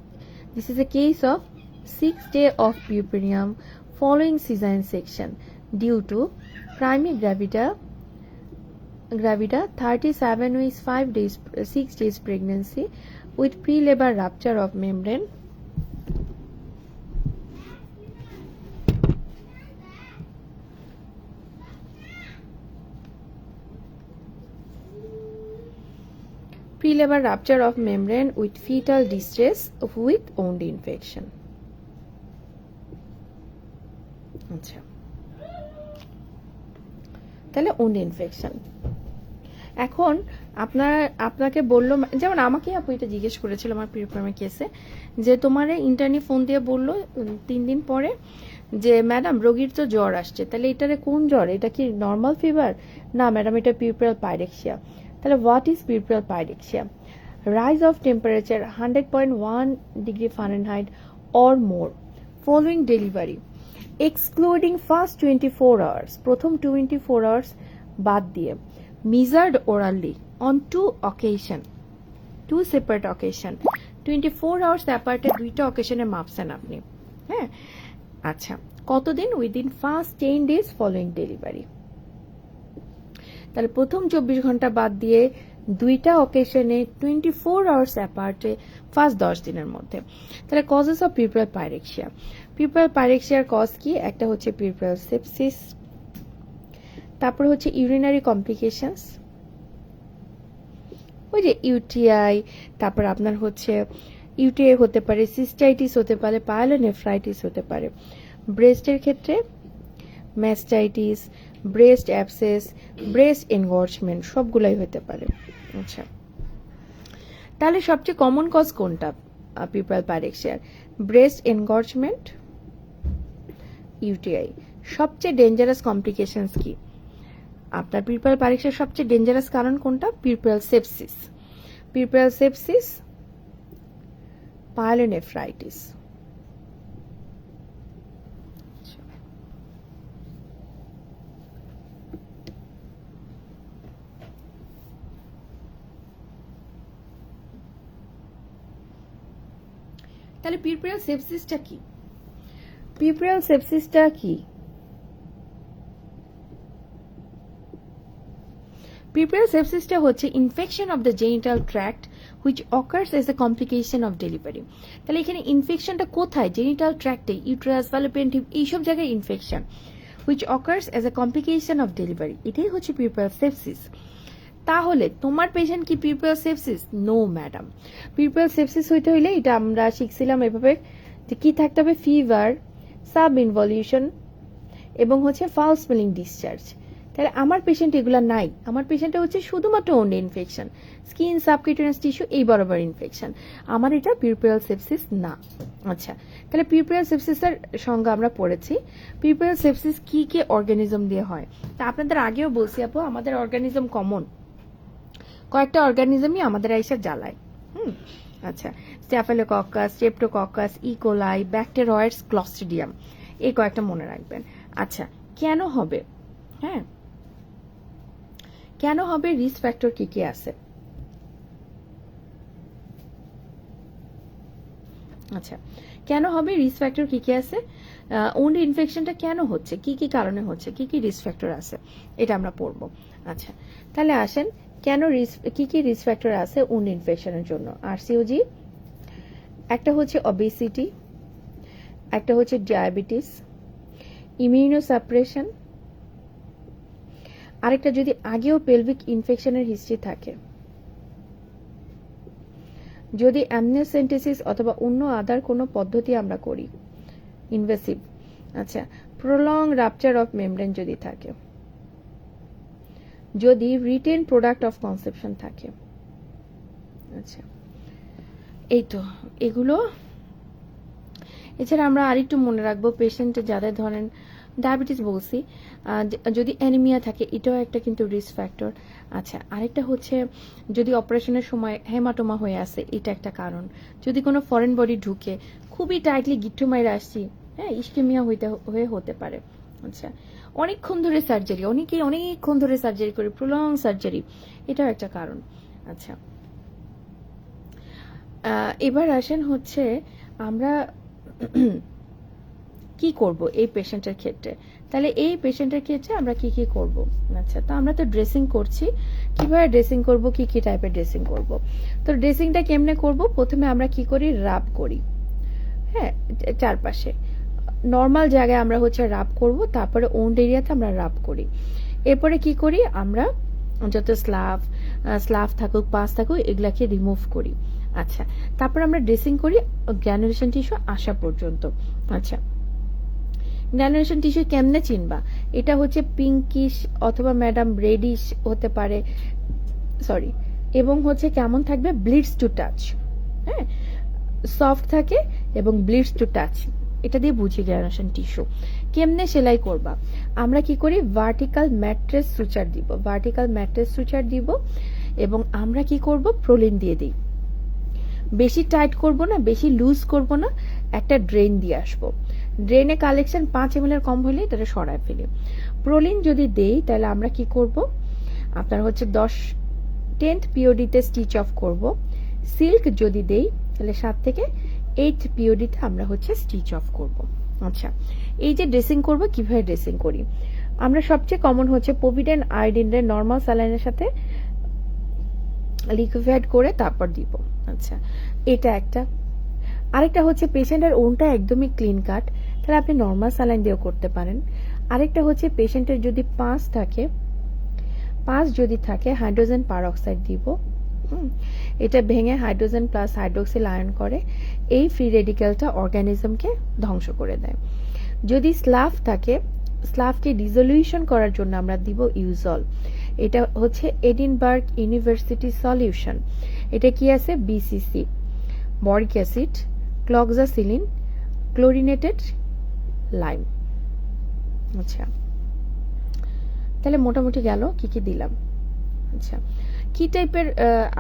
this is a case of 6 day of puerperium following cesarean section due to primary gravida 37 weeks 6 days pregnancy with pre-labor rupture of membrane prelabour rupture of membrane with fetal distress with wound infection. আচ্ছা, তাহলে ওন্ড ইনফেকশন। এখন আপনাকে বললো, যেমন আমাকে আপু এটা জিজ্ঞেস করেছিল আমার প্রিপ্রামের কেসে, যে তোমার ইন্টার্নি ফোন দিয়ে বললো 3 দিন পরে যে ম্যাডাম রোগীর তো জ্বর আসছে, তাহলে এটারে কোন জ্বর, এটা কি নর্মাল ফিভার? না ম্যাডাম, এটা পিউপারাল পাইরেক্সিয়া। তাহলে what is puerperal pyrexia? Rise of temperature 100.1 degree Fahrenheit or more following delivery excluding first 24 hours, প্রথম 24 আওয়ার্স বাদ দিয়ে, measured orally on 2 separate occasion, 24 hours apart দুইটা অকেশনে মাপছেন আপনি। হ্যাঁ, আচ্ছা, কতদিন? Within first 10 days following delivery. তাহলে প্রথম 24 ঘন্টা বাদ দিয়ে দুইটা অকেশনে 24 আওয়ার্স অ্যাপার্টে ফার্স্ট 10 দিনের মধ্যে। তাহলে কজেস অফ পিউপারাল পাইরেক্সিয়া। পিউপারাল পাইরেক্সিয়ার কজ কি? একটা হচ্ছে পিউপারাল সেপসিস, তারপর হচ্ছে ইউরিনারি কমপ্লিকেশনস, ওই যে ইউটিআই, তারপর আপনার হচ্ছে ইউটিআই হতে পারে, সিস্টাইটিস হতে পারে, পাইলোনেফ্রাইটিস হতে পারে। ব্রেস্টের ক্ষেত্রে mastitis, breast abscess, breast engorgement সবগুলাই হতে পারে। আচ্ছা, তাহলে সবচেয়ে কমন কজ কোনটা পিউপারাল পাইরেক্সিয়ার? Breast engorgement, UTI. সবচেয়ে ডেঞ্জারাস কমপ্লিকেশনস কি? আপনার পিউপারাল পাইরেক্সিয়ার সবচেয়ে ডেঞ্জারাস কারণ কোনটা? Puerperal sepsis, pyelonephritis. তাহলে পিউপারাল সেপসিসটা কি? পিউপারাল সেপসিসটা কি? পিউপারাল সেপসিসটা হচ্ছে infection of the genital tract which occurs as a complication of delivery. তাহলে এখানে ইনফেকশনটা কোথায়? জেনিটাল ট্র্যাক্টে, ইউটেরাস, ফ্যালোপিয়ান টিউব, এইসব জায়গায় infection, which occurs as a complication of delivery, এটাই হচ্ছে পিউপারাল সেপসিস। তাহলে তোমার পেশেন্ট কি puerperal sepsis? No madam. Puerperal sepsis হইতে হইলে এটা আমরা শিখছিলাম এভাবে, যে কি থাকতে হবে? ফিভার, সাব ইনভলিউশন এবং হচ্ছে ফাউল স্মেলিং ডিসচার্জ। তাহলে আমার পেশেন্ট এগুলো নাই, আমার পেশেন্টে হচ্ছে শুধুমাত্র wound infection, skin, subcutaneous tissue, এই বরাবর ইনফেকশন, আমার এটা পিউপারাল সেপসিস না। আচ্ছা, তাহলে পিউপারাল সেপসিসের সংজ্ঞা আমরা পড়েছি। পিউপারাল সেপসিস কি কি অর্গানিজম দিয়ে হয়? তা আপনাদের আগেও বলছি আপু, আমাদের অর্গানিজম কমন, কয়েকটা অর্গানিজমই আমাদের আইসা জ্বালায়। আচ্ছা, স্ট্যাফিলোকক্কাস, স্ট্রেপ্টোকক্কাস, ইকোলাই, ব্যাকটেরয়েডস, ক্লস্ট্রিডিয়াম, এই কয়েকটা মনে রাখবেন। আচ্ছা, কেন হবে? হ্যাঁ, কেন হবে? রিস্ক ফ্যাক্টর কি কি আছে? আচ্ছা, কেন হবে? রিস্ক ফ্যাক্টর কি কি আছে? ওন্ড ইনফেকশনটা কেন হচ্ছে, কি কি কারণে হচ্ছে, কি কি রিস্ক ফ্যাক্টর আছে, এটা আমরা পড়বো। আচ্ছা, তাহলে আসেন, কেন কি কি রিস্ক ফ্যাক্টর আছে ওন্ড ইনফেকশনের জন্য? আরসিওজি, একটা হচ্ছে ওবেসিটি, একটা হচ্ছে ডায়াবেটিস, ইমিউনোসাপ্রেশন, আরেকটা যদি আগেও পেলভিক ইনফেকশনের হিস্ট্রি থাকে, যদি অ্যামনিওসেন্টেসিস অথবা অন্য আদার কোনো পদ্ধতি আমরা করি ইনভেসিভ। আচ্ছা, প্রলং রাপচার অফ মেমব্রেন যদি থাকে, যদি রিটেন প্রোডাক্ট অফ কনসেপশন থাকে। আচ্ছা, এই তো এগুলো। এছাড়া আমরা আরেকটু মনে রাখবো, পেশেন্ট যাদের ধরেন ডায়াবেটিস বলছি, যদি অ্যানিমিয়া থাকে, এটাও একটা কিন্তু রিস্ক ফ্যাক্টর। আচ্ছা, আরেকটা হচ্ছে যদি অপারেশনের সময় হেমাটোমা হয়ে আসে, এটা একটা কারণ। যদি কোনো ফরেন বডি ঢুকে, খুবই টাইটলি গিট্টু মাইরে আসছি, হ্যাঁ, ইস্কেমিয়া হতে পারে। আচ্ছা, অনেকক্ষণ ধরে সার্জারি, অনেকেই অনেকক্ষণ ধরে সার্জারি করে, প্রলং সার্জারি, এটাও একটা কারণ। আচ্ছা, এবার আসেন হচ্ছে আমরা কি করব এই পেশেন্টের ক্ষেত্রে। তাহলে এই পেশেন্টের ক্ষেত্রে আমরা কি কি করব? আচ্ছা, তো আমরা তো ড্রেসিং করছি, কিভাবে ড্রেসিং করব, কি কি টাইপের ড্রেসিং করব? তো ড্রেসিংটা কেমনে করব? প্রথমে আমরা কি করি? রাব করি, হ্যাঁ, চারপাশে নর্মাল জায়গায় আমরা হচ্ছে রাব করব, তারপরে ওন্ড এরিয়াতে আমরা রাব করি। এরপরে কি করি? আমরা যত স্লাভ স্লাফ থাকুক পাস থাকুক এগুলাকে রিমুভ করি। আচ্ছা, তারপর আমরা ড্রেসিং করি গ্র্যানুলেশন টিস্যু আসা পর্যন্ত। আচ্ছা, গ্র্যানুলেশন টিস্যু কেমনে চিনবা? এটা হচ্ছে পিঙ্কিশ অথবা ম্যাডাম রেডিশ হতে পারে, সরি, এবং হচ্ছে কেমন থাকবে, ব্লিডস টু টাচ, হ্যাঁ, সফট থাকে এবং ব্লিডস টু টাচ, এটা দিয়ে বুঝি গ্র্যানুলেশন টিস্যু। কেমনে সেলাই করবা? আমরা কি করি, ভার্টিক্যাল ম্যাট্রেস সুচার দিব, ভার্টিক্যাল ম্যাট্রেস সুচার দিব, এবং আমরা কি করব, প্রোলিন দিয়ে দিই। বেশি টাইট করব না, বেশি লুজ করব না, একটা ড্রেন দিয়ে আসবো। ড্রেনে কালেকশন 5 ml এর কম হলে এটা সরায় ফেলি। প্রোলিন যদি দেই তাহলে আমরা কি করব, আপনার হচ্ছে 10th পিওডিতে স্টিচ অফ করব। সিল্ক যদি দেই তাহলে 7 থেকে 8 পিওডিতে আমরা হচ্ছে স্টিচ অফ করব। আচ্ছা, এই যে ড্রেসিং করব, কিভাবে ড্রেসিং করি, আমরা সবচেয়ে কমন হচ্ছে পোভিডেন আয়োডিনের নর্মাল স্যালাইনের সাথে লিকুইফাইড করে তারপর দিব। আচ্ছা, এটা একটা। আরেকটা হচ্ছে পেশেন্টের ওনটা একদমই ক্লিন কাট, তাহলে আপনি নর্মাল স্যালাইন দিয়েও করতে পারেন। আরেকটা হচ্ছে পেশেন্টের যদি পাস যদি থাকে হাইড্রোজেন পারঅক্সাইড দিব। এটা ভেঙে হাইড্রোজেন প্লাস হাইড্রোক্সিল আয়ন করে, এই ফ্রি রেডিক্যালটা অর্গানিজমকে ধ্বংস করে দেয়। যদি স্লাফ থাকে, স্লাফকে ডিসলিউশন করার জন্য আমরা দিব ইউজল। এটা হচ্ছে এডিনবার্গ ইউনিভার্সিটি সলিউশন। এটা কি আছে, BCC, boric acid, cloxacillin, chlorinated lime. আচ্ছা, তাহলে মোটামুটি গেল কি কি দিলাম। আচ্ছা, কি টাইপের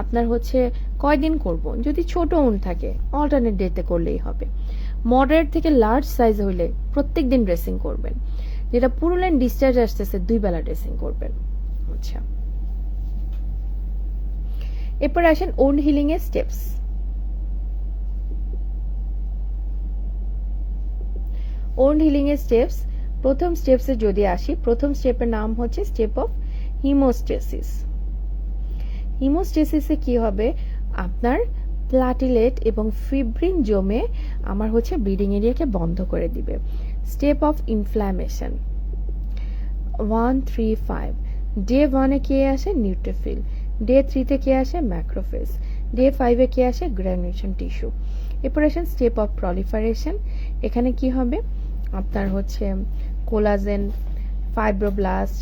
আপনার হচ্ছে কয়দিন করব, যদি ছোট ওন থাকে অল্টারনেট ডেতে করলেই হবে। মডারেট থেকে লার্জ সাইজ হইলে প্রত্যেক দিন ড্রেসিং করবেন। যেটা পুরো লাইন ডিসচার্জ আসতেছে 2 বেলা ড্রেসিং করবেন। আচ্ছা, এরপর আসেন ওন হিলিং এর স্টেপস। ওন হিলিং এর স্টেপস, প্রথম স্টেপসে যদি আসি, প্রথম স্টেপের নাম হচ্ছে স্টেপ অফ হিমোস্টেসিস। হিমোস্টেসিসে কি হবে, আপনার প্লাটিলেট এবং ফিব্রিন জমে আমার হচ্ছে ব্লিডিং এরিয়াকে বন্ধ করে দিবে। Step of inflammation 1, 3, 5। ডে 1-এ কে আসে, নিউট্রোফিল। ডে 3-তে কে আসে, ম্যাক্রোফেজ। ডে 5-এ কে আসে, গ্র্যানুলেশন টিস্যু। এরপর আসেন স্টেপ অফ প্রলিফারেশন। এখানে কি হবে, আপনার হচ্ছে কোলাজেন, ফাইব্রোব্লাস্ট,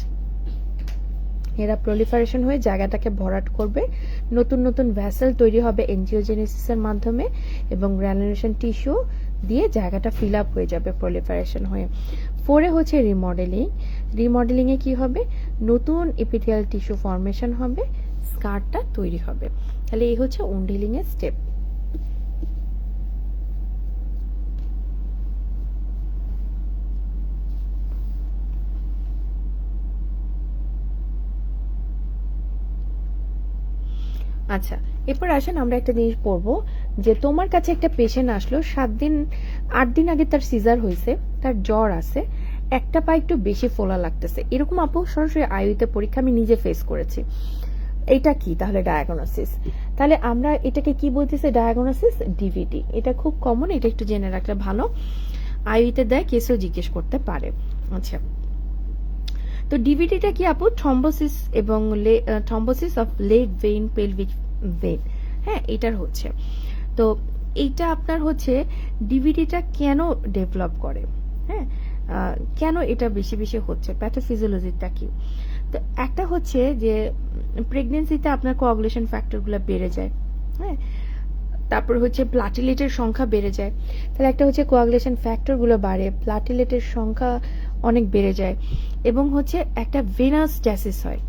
এরা প্রলিফারেশন হয়ে জায়গাটাকে ভরাট করবে, নতুন নতুন ভ্যাসেল তৈরি হবে এনজিওজেনেসিসের মাধ্যমে, এবং গ্র্যানুলেশন টিস্যু দিয়ে জায়গাটা ফিল আপ হয়ে যাবে প্রলিফারেশন হয়ে। 4-এ হচ্ছে রিমডেলিং। রিমডেলিং এ কি হবে, নতুন এপিথেলিয়াল টিস্যু ফর্মেশন হবে, স্কারটা তৈরি হবে। তাহলে এই হচ্ছে ওন্ড হিলিং এর স্টেপ। আচ্ছা, এরপর আসেন আমরা একটা জিনিস পড়বো, যে তোমার কাছে একটা পেশেন্ট আসলো 8 দিন আগে তার সিজার হয়েছে, তার জ্বর আছে, একটা পা একটু বেশি ফোলা লাগতেছে, এরকম আপু সরাসরি আইইউতে পরীক্ষা আমি নিজে ফেস করেছি। এটা কি তাহলে ডায়াগনোসিস? তাহলে আমরা এটাকে কি বলতেছি, ডায়াগনোসিস ডিভিডি। এটা খুব কমন, এটা একটু জেনে রাখলে ভালো, আইইউতে দেয়, কেসও জিজ্ঞেস করতে পারে। আচ্ছা, তো ডিভিডিটা কি আপু, থ্রম্বোসিস এবং thrombosis of leg vein, pelvic vein, হ্যাঁ এটার হচ্ছে। তো এইটা আপনার হচ্ছে ডিভিডিটা কেন ডেভেলপ করে, হ্যাঁ কেন এটা বেশি বেশি হচ্ছে, প্যাথোফিজিওলজিটা কি? তো একটা হচ্ছে যে প্রেগনেন্সিতে আপনার কোয়াগুলেশন ফ্যাক্টরগুলো বেড়ে যায়, হ্যাঁ, তারপর হচ্ছে প্লাটিলেটের সংখ্যা বেড়ে যায়। তাহলে একটা হচ্ছে কোয়াগুলেশন ফ্যাক্টরগুলো বাড়ে, প্লাটিলেটের সংখ্যা অনেক বেড়ে যায়, এবং হচ্ছে একটা ভেনাস স্ট্যাসিস হয়,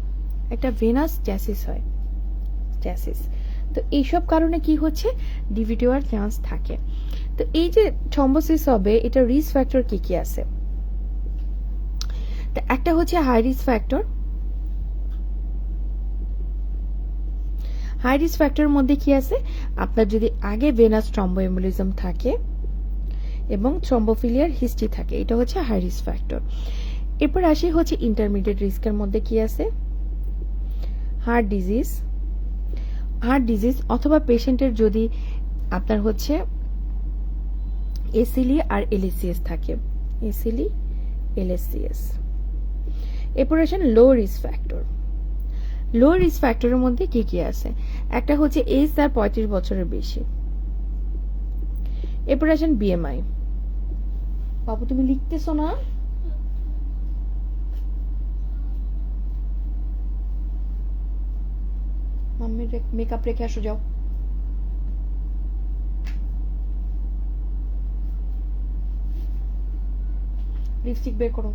একটা ভেনাস স্ট্যাসিস হয়, স্ট্যাসিস। তো এইসব কারণে কি হচ্ছে, ডিভিডি হওয়ার চান্স থাকে। তো এই যে থ্রম্বোসিস হবে, এটা রিস্ক ফ্যাক্টর কি কি আছে? তো একটা হচ্ছে high risk factor. High risk ফ্যাক্টরের মধ্যে কি আছে, আপনার যদি আগে ভেনাস থ্রম্বোএম্বোলিজম থাকে এবং থ্রম্বোফিলিয়ার হিস্ট্রি থাকে, এটা হচ্ছে হাই রিস্ক ফ্যাক্টর। এরপর আসি হচ্ছে ইন্টারমিডিয়েট রিস্কের মধ্যে কি আছে, হার্ট ডিজিজ, হার্ট ডিজিজ অথবা পেশেন্টের যদি আপনার হচ্ছে এসিলি আর এলএসিএস থাকে, এসিলি এলএসিএস। এরপর আসেন low risk factor. Low risk ফ্যাক্টরের মধ্যে কি কি আছে? একটা হচ্ছে এজ তার 35 বছরের বেশি। এরপর আসেন বিএমআই। বাবু তুমি লিখতেছো না? মাম্মির মেকআপ রেখে আসো, যাও। লিপস্টিক বের করো।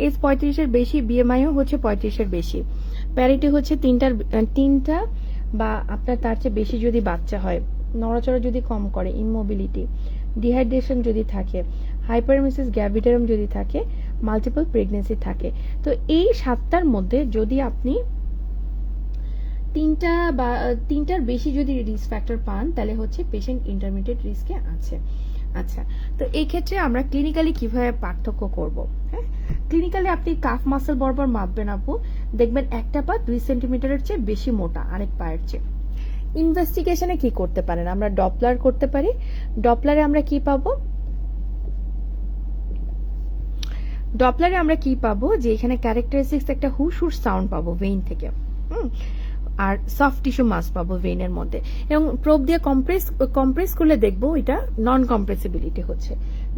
এজ 35-এর বেশি, বিএমআইও হচ্ছে 35-এর বেশি। প্যারিটি হচ্ছে তিনটা বা আপনার তার চেয়ে বেশি যদি বাচ্চা হয়, নড়াচড়া যদি কম করে, ইমোবিলিটি, ডিহাইড্রেশন যদি থাকে, হাইপারমেসিস গ্র্যাভিডারাম যদি থাকে, মাল্টিপল প্রেগনেন্সি থাকে। তো এই 7টার মধ্যে যদি আপনি তিনটার বেশি যদি রিস্ক ফ্যাক্টর পান, তাহলে হচ্ছে পেশেন্ট ইন্টারমিডিয়েট রিস্কে আছে। আচ্ছা, তো এই ক্ষেত্রে আমরা ক্লিনিক্যালি কিভাবে পার্থক্য করব? হ্যাঁ, ক্লিনিক্যালি আপনি কাফ মাসল বরাবর মাপবেন আপু, দেখবেন একটা পা 2 সেন্টিমিটারের চেয়ে বেশি মোটা আরেক পায়ের চেয়ে। ইনভেস্টিগেশনে কি করতে পারেন? আমরা ডপলার করতে পারি। ডপলারে আমরা কি পাবো? ডপলারে আমরা কি পাবো যে এখানে ক্যারেক্টারিস্টিক্স একটা হুশ হুশ সাউন্ড পাবো ভেইন থেকে, আর সফট টিস্যু মাস পাবো ভেইনের মধ্যে, এবং প্রোব দিয়ে কম্প্রেস করলে দেখবো এটা নন কম্প্রেসিবিলিটি হচ্ছে,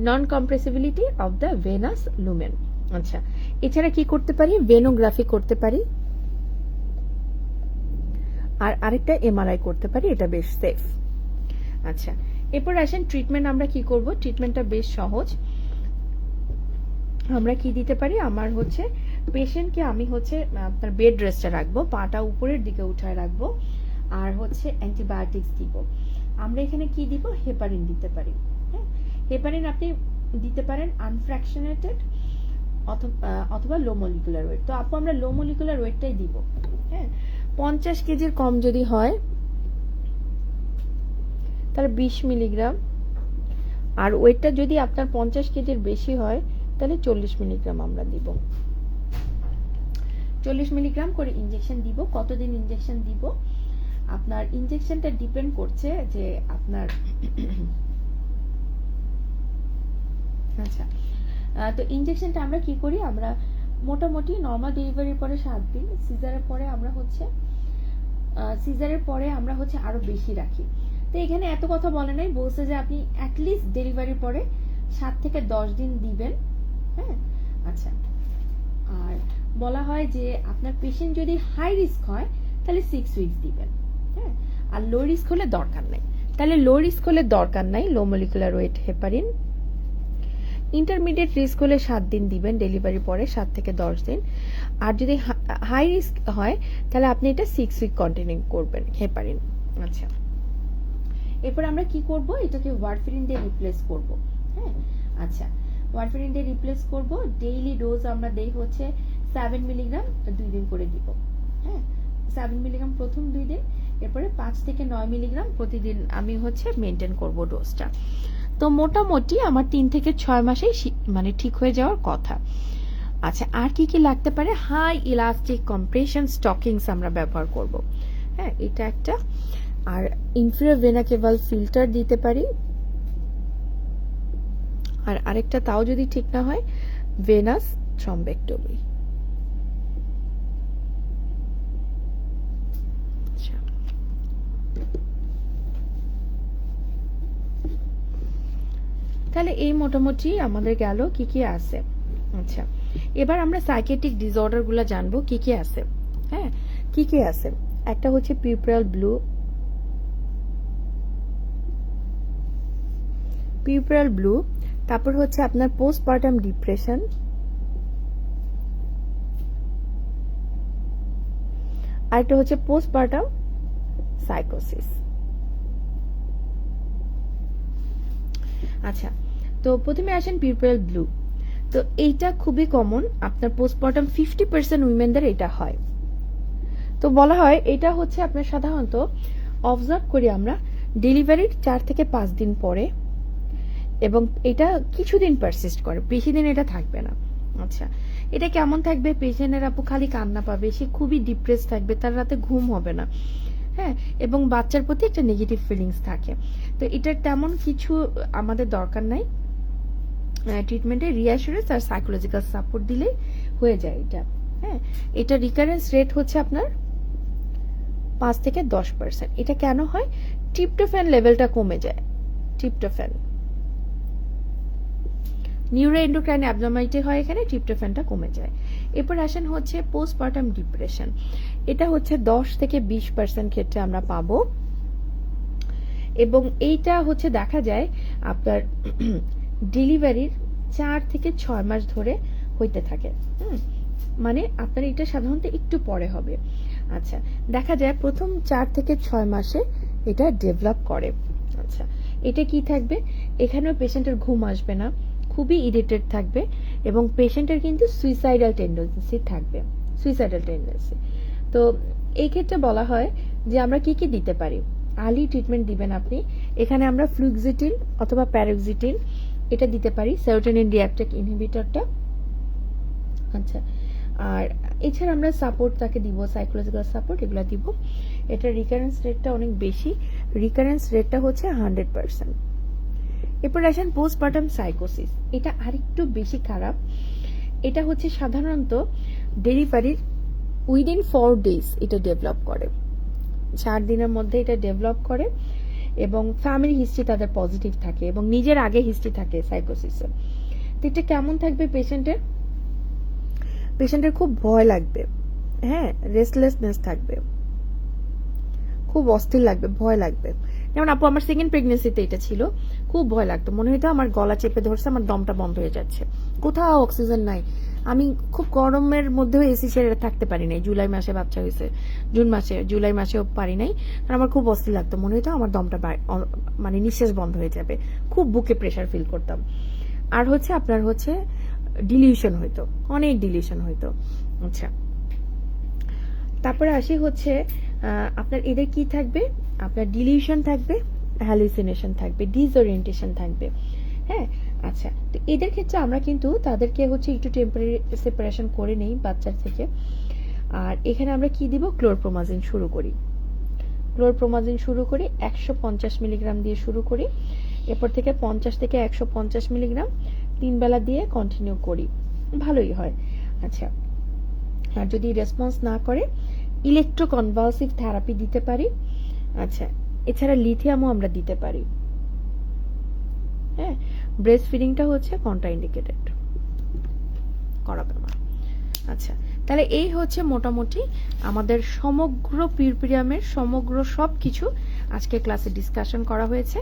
non compressibility of the venous lumen. আচ্ছা, এছাড়া কি করতে পারি? ভেনোগ্রাফি করতে পারি, আর আরেকটা এমআরআই করতে পারি, এটা বেশ সেফ। আচ্ছা, এরপর আসেন ট্রিটমেন্ট আমরা কি করব? ট্রিটমেন্টটা বেশ সহজ। আমরা কি দিতে পারি? আমার হচ্ছে পেশেন্টকে আমি হচ্ছে আপনার বেড রেস্টে রাখবো, পাটা উপরের দিকে উঠায় রাখবো, আর হচ্ছে অ্যান্টিবায়োটিক্স দিব। আমরা এখানে কি দিব? হেপারিন দিতে পারি। হ্যাঁ, হেপারিন আপনি দিতে পারেন আনফ্র্যাকশনেটেড অথবা লো মলিকুলার ওয়েট। তো আপু আমরা লো মলিকুলার ওয়েটটাই দিব। হ্যাঁ, 50 কেজির কম যদি হয় তাহলে 20 মিলিগ্রাম, আর ওয়েটটা যদি আপনার 50 কেজির বেশি হয় তাহলে 40 মিলিগ্রাম আমরা দিব। 40 মিলিগ্রাম করে ইনজেকশন দিব। কতদিন ইনজেকশন দিব? আপনার ইনজেকশনটা ডিপেন্ড করছে যে আপনার আচ্ছা, তো ইনজেকশনটা আমরা কি করি? আমরা মোটামুটি নর্মাল ডেলিভারির পরে 7 দিন, সিজারের পরে আমরা হচ্ছে আরো বেশি রাখি। তো এখানে এত কথা বলে নাই, বলছে যে আপনি অ্যাটলিস্ট ডেলিভারির পরে 7 থেকে 10 দিন দিবেন। হ্যাঁ, আচ্ছা, আর বলা হয় যে আপনার পেশেন্ট যদি হাই রিস্ক হয় তাহলে 6 উইকস দিবেন। হ্যাঁ, আর লো রিস্ক হলে দরকার নাই। তাহলে লো রিস্ক হলে দরকার নাই low molecular weight heparin. Intermediate risk হলে 7 দিন দিবেন ডেলিভারি পরে, 7 থেকে 10 দিন। আর যদি হাই রিস্ক হয় তাহলে আপনি এটা 6 উইক কন্টিনিউ করবেন হেপারিন। আচ্ছা, এরপর আমরা কি করব? এটাকে ওয়ারফেরিন দিয়ে রিপ্লেস করব। হ্যাঁ, আচ্ছা, ওয়ারফেরিন দিয়ে রিপ্লেস করব। ডেইলি ডোজ আমরা দেই হচ্ছে 7 মিলিগ্রাম 2 দিন করে দিব। হ্যাঁ, 7 মিলিগ্রাম প্রথম 2 দিন, এরপরে 5 থেকে 9 মিলিগ্রাম প্রতিদিন আমি হচ্ছে মেনটেন করব ডোজটা। তো মোটামুটি আমার 3 থেকে 6 মাসেই মানে ঠিক হয়ে যাওয়ার কথা। আচ্ছা, আর কি কি লাগতে পারে? হাই ইলাস্টিক কম্প্রেশন স্টকিংস আমরা ব্যবহার করব। হ্যাঁ, এটা একটা। আর ইনফিরিয়র ভেনা কেভাল ফিল্টার দিতে পারি। আর আরেকটা, তাও যদি ঠিক না হয়, ভেনাস থ্রম্বেক্টমি। তাহলে এই মোটামুটি আমাদের গেল কি কি আছে। আচ্ছা, এবার আমরা সাইকিয়াট্রিক ডিসঅর্ডার গুলো জানবো কি কি আছে। হ্যাঁ, কি কি আছে? একটা হচ্ছে পিউপারাল ব্লু, তারপর হচ্ছে আপনার পোস্টপার্টাম ডিপ্রেশন, আর একটা হচ্ছে পোস্টপার্টাম সাইকোসিস। আচ্ছা, তো প্রথমে আসেন পিউপারাল ব্লু। তো এইটা খুবই কমন, আপনার পোস্টপার্টাম 50% উইমেনদের এটা হয়। তো বলা হয় এটা হচ্ছে আপনার সাধারণত অবজার্ভ করি আমরা ডেলিভারির 4 থেকে 5 দিন পরে, এবং এটা কিছুদিন পারসিস্ট করে, বেশি দিন এটা থাকবে না। আচ্ছা, এটা কেমন থাকবে? পেশেন্টের আপু খালি কান্না পাবে, সে খুবই ডিপ্রেস থাকবে, তার রাতে ঘুম হবে না, হ্যাঁ, এবং বাচ্চার প্রতি একটা নেগেটিভ ফিলিংস থাকে। তো এটার তেমন কিছু আমাদের দরকার নাই, ট্রিটমেন্টে রিঅ্যাসুরেন্স আর সাইকোলজিক্যাল সাপোর্ট দিলেই হয়ে যায় এটা। হ্যাঁ, এটা রিকারেন্স রেট হচ্ছে আপনার 5 থেকে 10%। এটা কেন হয়? ট্রিপ্টোফ্যান লেভেলটা কমে যায়। ট্রিপ্টোফ্যান, নিউরোএন্ডোক্রাইন অ্যাবনর্মালিটি হয় এখানে, ট্রিপ্টোফ্যানটা কমে যায়। এরপর আসেন হচ্ছে পোস্টপার্টাম ডিপ্রেশন। এটা হচ্ছে 10 থেকে 20% ক্ষেত্রে আমরা পাবো, এবং এইটা হচ্ছে দেখা যায় আপনার ডেলিভারির 4 থেকে 6 মাস ধরে হইতে থাকে। মানে আপনার এটা সাধারণত একটু পরে হবে। আচ্ছা, দেখা যায় প্রথম 4 থেকে 6 মাসে এটা ডেভেলপ করে। আচ্ছা, এটা কি থাকবে? এখানেও পেশেন্টের ঘুম আসবে না, খুবই ইরিটেট থাকবে, এবং পেশেন্টের কিন্তু সুইসাইডাল টেন্ডেন্সি থাকবে, সুইসাইডাল টেন্ডেন্সি। তো এই ক্ষেত্রে বলা হয় যে আমরা কি কি দিতে পারি। আর্লি ট্রিটমেন্ট দিবেন আপনি, এখানে আমরা ফ্লুক্সিটিন অথবা প্যারোক্সিটিন এটা দিতে পারি, সেরোটোনিন রিঅ্যাপটেক ইনহিবিটরটা। আচ্ছা, আর এছাড়া আমরা সাপোর্ট তাকে দিব, সাইকোলজিক্যাল সাপোর্ট এগুলো দিব। এটা রিকারেন্স রেটটা অনেক বেশি, রিকারেন্স রেটটা হচ্ছে 100%। এরপর আসেন পোস্টপার্টাম সাইকোসিস। এটা আরেকটু বেশি খারাপ। এটা হচ্ছে সাধারণত ডেলিভারির উইদিন 4 ডেজ এটা ডেভেলপ করে, 4 দিনের মধ্যে এটা ডেভেলপ করে, এবং ফ্যামিলি হিস্ট্রি তাদের পজিটিভ থাকে, এবং নিজের আগে হিস্ট্রি থাকে সাইকোসিসে। তো এটা কেমন থাকবে? পেশেন্টের খুব ভয় লাগবে, হ্যাঁ, রেস্টলেসনেস থাকবে, খুব অস্থির লাগবে, ভয় লাগবে। যেমন আপু আমার সেকেন্ড প্রেগনেন্সিতে এটা ছিল, খুব ভয় লাগতো, মনে হতো আমার গলা চেপে ধরছে, আমার দমটা বন্ধ হয়ে যাচ্ছে, কোথাও অক্সিজেন নাই। আমি খুব গরমের মধ্যেও এসি ছেড়ে থাকতে পারি নাই, জুলাই মাসে বাচ্চা হয়েছে, জুলাই মাসেও পারি নাই, কারণ আমার খুব অস্থির লাগতো, মনে হতো আমার দমটা মানে নিঃশ্বাস বন্ধ হয়ে যাবে, খুব বুকে প্রেশার ফিল করতাম। আর হচ্ছে আপনার হচ্ছে ডিলিউশন হইতো, অনেক ডিলিউশন হইতো। আচ্ছা, তারপরে আসি হচ্ছে আপনার এদের কি থাকবে? আপনার ডিলিউশন থাকবে, হ্যালুসিনেশন থাকবে, ডিসওরিয়েন্টেশন থাকবে। হ্যাঁ, আচ্ছা, তো এদের ক্ষেত্রে আমরা কিন্তু তাদেরকে হচ্ছে একটু টেম্পোরারি সেপারেশন করে নেই বাচ্চার থেকে। আর এখানে আমরা কি দিব? ক্লোরপ্রোমাজিন শুরু করি, 150 মিলিগ্রাম দিয়ে শুরু করি, এরপর থেকে 50 থেকে 150 মিলিগ্রাম 3 বেলা দিয়ে কন্টিনিউ করি, ভালোই হয়। আচ্ছা, আর যদি রেসপন্স না করে ইলেকট্রোকনভালসিভ থেরাপি দিতে পারি। আচ্ছা, এছাড়া লিথিয়ামও আমরা দিতে পারি। হ্যাঁ, ব্রেস্ট ফিডিংটা হচ্ছে কন্ট্রাইন্ডিকেটেড, করাবে না। আচ্ছা, তাহলে এই হচ্ছে মোটামুটি আমাদের সমগ্র পিউরপিরিয়ামের সমগ্র সবকিছু আজকে ক্লাসে ডিসকাশন করা হয়েছে।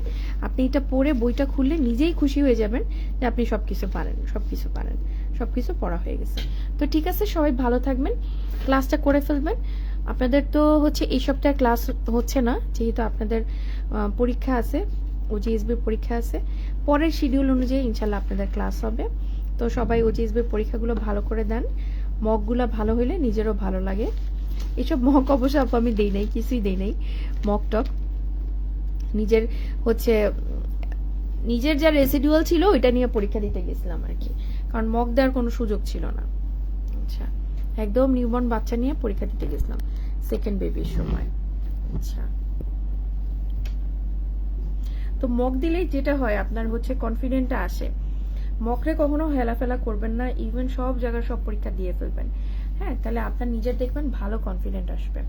আপনি এটা পড়ে বইটা খুললে নিজেই খুশি হয়ে যাবেন যে আপনি সবকিছু পারেন, সবকিছু পড়া হয়ে গেছে। তো ঠিক আছে, সবাই ভালো থাকবেন, ক্লাসটা করে ফেলবেন। আপনাদের তো হচ্ছে এই সপ্তাহে ক্লাস হচ্ছে না, যেহেতু আপনাদের পরীক্ষা আছে, ওজিএসবির পরীক্ষা আছে, পরের শিডিউল অনুযায়ী ইনশাল্লাহ আপনাদের ক্লাস হবে। তো সবাই ওজিএসবির পরীক্ষাগুলো ভালো করে দেন, মকগুলো ভালো হইলে নিজেরও ভালো লাগে। এসব মক অবশ্য আমি দেই নাই, কিছুই দেই নাই মক টক, নিজের যা রেসিডুয়াল ছিল ওইটা নিয়ে পরীক্ষা দিতে গেছিলাম আর কি, কারণ মক দেওয়ার কোনো সুযোগ ছিল না। আচ্ছা, একদম নিউবর্ন বাচ্চা নিয়ে পরীক্ষা দিতে গেছিলাম সেকেন্ড বেবির সময়। আচ্ছা, তো মক দিলেই যেটা হয় আপনার হচ্ছে কনফিডেন্টটা আসে। মকরে কখনো হেলাফেলা করবেন না, ইভেন সব জায়গায় সব পরীক্ষা দিয়ে ফেলবেন। হ্যাঁ, তাহলে আপনার নিজের দেখবেন ভালো কনফিডেন্ট আসবে।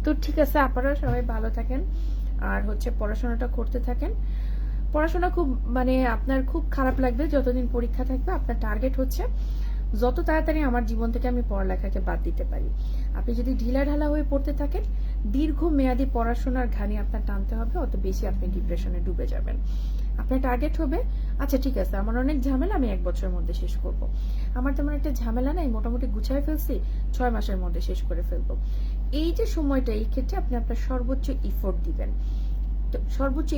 তো ঠিক আছে, আপনারা সবাই ভালো থাকেন, আর হচ্ছে পড়াশোনাটা করতে থাকেন। পড়াশোনা খুব মানে আপনার খুব খারাপ লাগবে যতদিন পরীক্ষা থাকবে। আপনার টার্গেট হচ্ছে যত তাড়াতাড়ি আমার জীবন থেকে আমি পড়ালেখাকে বাদ দিতে পারি। আপনি যদি ঢিলাঢালা হয়ে পড়তে থাকেন, দীর্ঘ মেয়াদী পড়াশোনার ঘানি আপনার টানতে হবে, অত বেশি আপনি ডিপ্রেশনে ডুবে যাবেন। আপনার টার্গেট হবে আচ্ছা ঠিক আছে, আমার অনেক ঝামেলা, আমি 1 বছরের মধ্যে শেষ করব। আমার তেমন একটা ঝামেলা নাই, মোটামুটি গুছায় ফেলছি, 6 মাসের মধ্যে শেষ করে ফেলবো। এই যে সময়টা, এই ক্ষেত্রে আপনি আপনার সর্বোচ্চ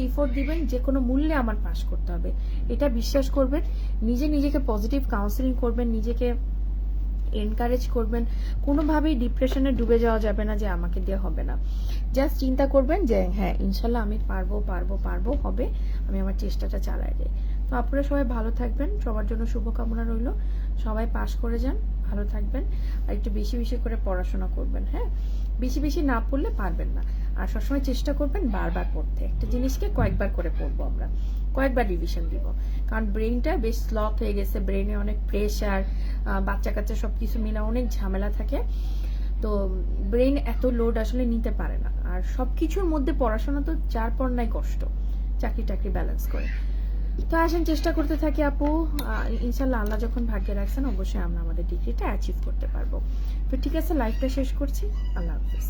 ইফোর্ট দিবেন, যে কোনো মূল্যে আমার পাস করতে হবে, এটা বিশ্বাস করবেন। নিজেকে পজিটিভ কাউন্সিলিং করবেন, নিজেকে এনকারেজ করবেন। কোনোভাবেই ডিপ্রেশনে ডুবে যাওয়া যাবে না যে আমাকে দিয়ে হবে না। জাস্ট চিন্তা করবেন যে হ্যাঁ ইনশাল্লাহ আমি পারবো হবে, আমি আমার চেষ্টাটা চালাই যাই। তো আপনারা সবাই ভালো থাকবেন, সবার জন্য শুভকামনা রইল। সবাই পাস করে যান, ভালো থাকবেন, আর একটু বেশি বেশি করে পড়াশোনা করবেন। হ্যাঁ, বেশি বেশি না পড়লে পারবেন না। আর সবসময় চেষ্টা করবেন বারবার পড়তে, একটা জিনিসকে কয়েকবার করে পড়বো আমরা, কয়েকবার রিভিশন দিব। কারণ ব্রেনটা বেশ স্লথ হয়ে গেছে, ব্রেনে অনেক প্রেশার, বাচ্চা কাচ্চা সব কিছু মিলে অনেক ঝামেলা থাকে। তো ব্রেন এত লোড আসলে নিতে পারে না। আর সব কিছুর মধ্যে পড়াশোনা তো যার পর নাই কষ্ট, চাকরি টাকরি ব্যালেন্স করে। তো আসেন চেষ্টা করতে থাকি আপু, ইনশাল্লাহ আল্লাহ যখন ভাগ্যে রাখছেন অবশ্যই আমরা আমাদের ডিগ্রিটা অ্যাচিভ করতে পারবো। তো ঠিক আছে, লাইফটা শেষ করছি। আল্লাহ হাফিজ।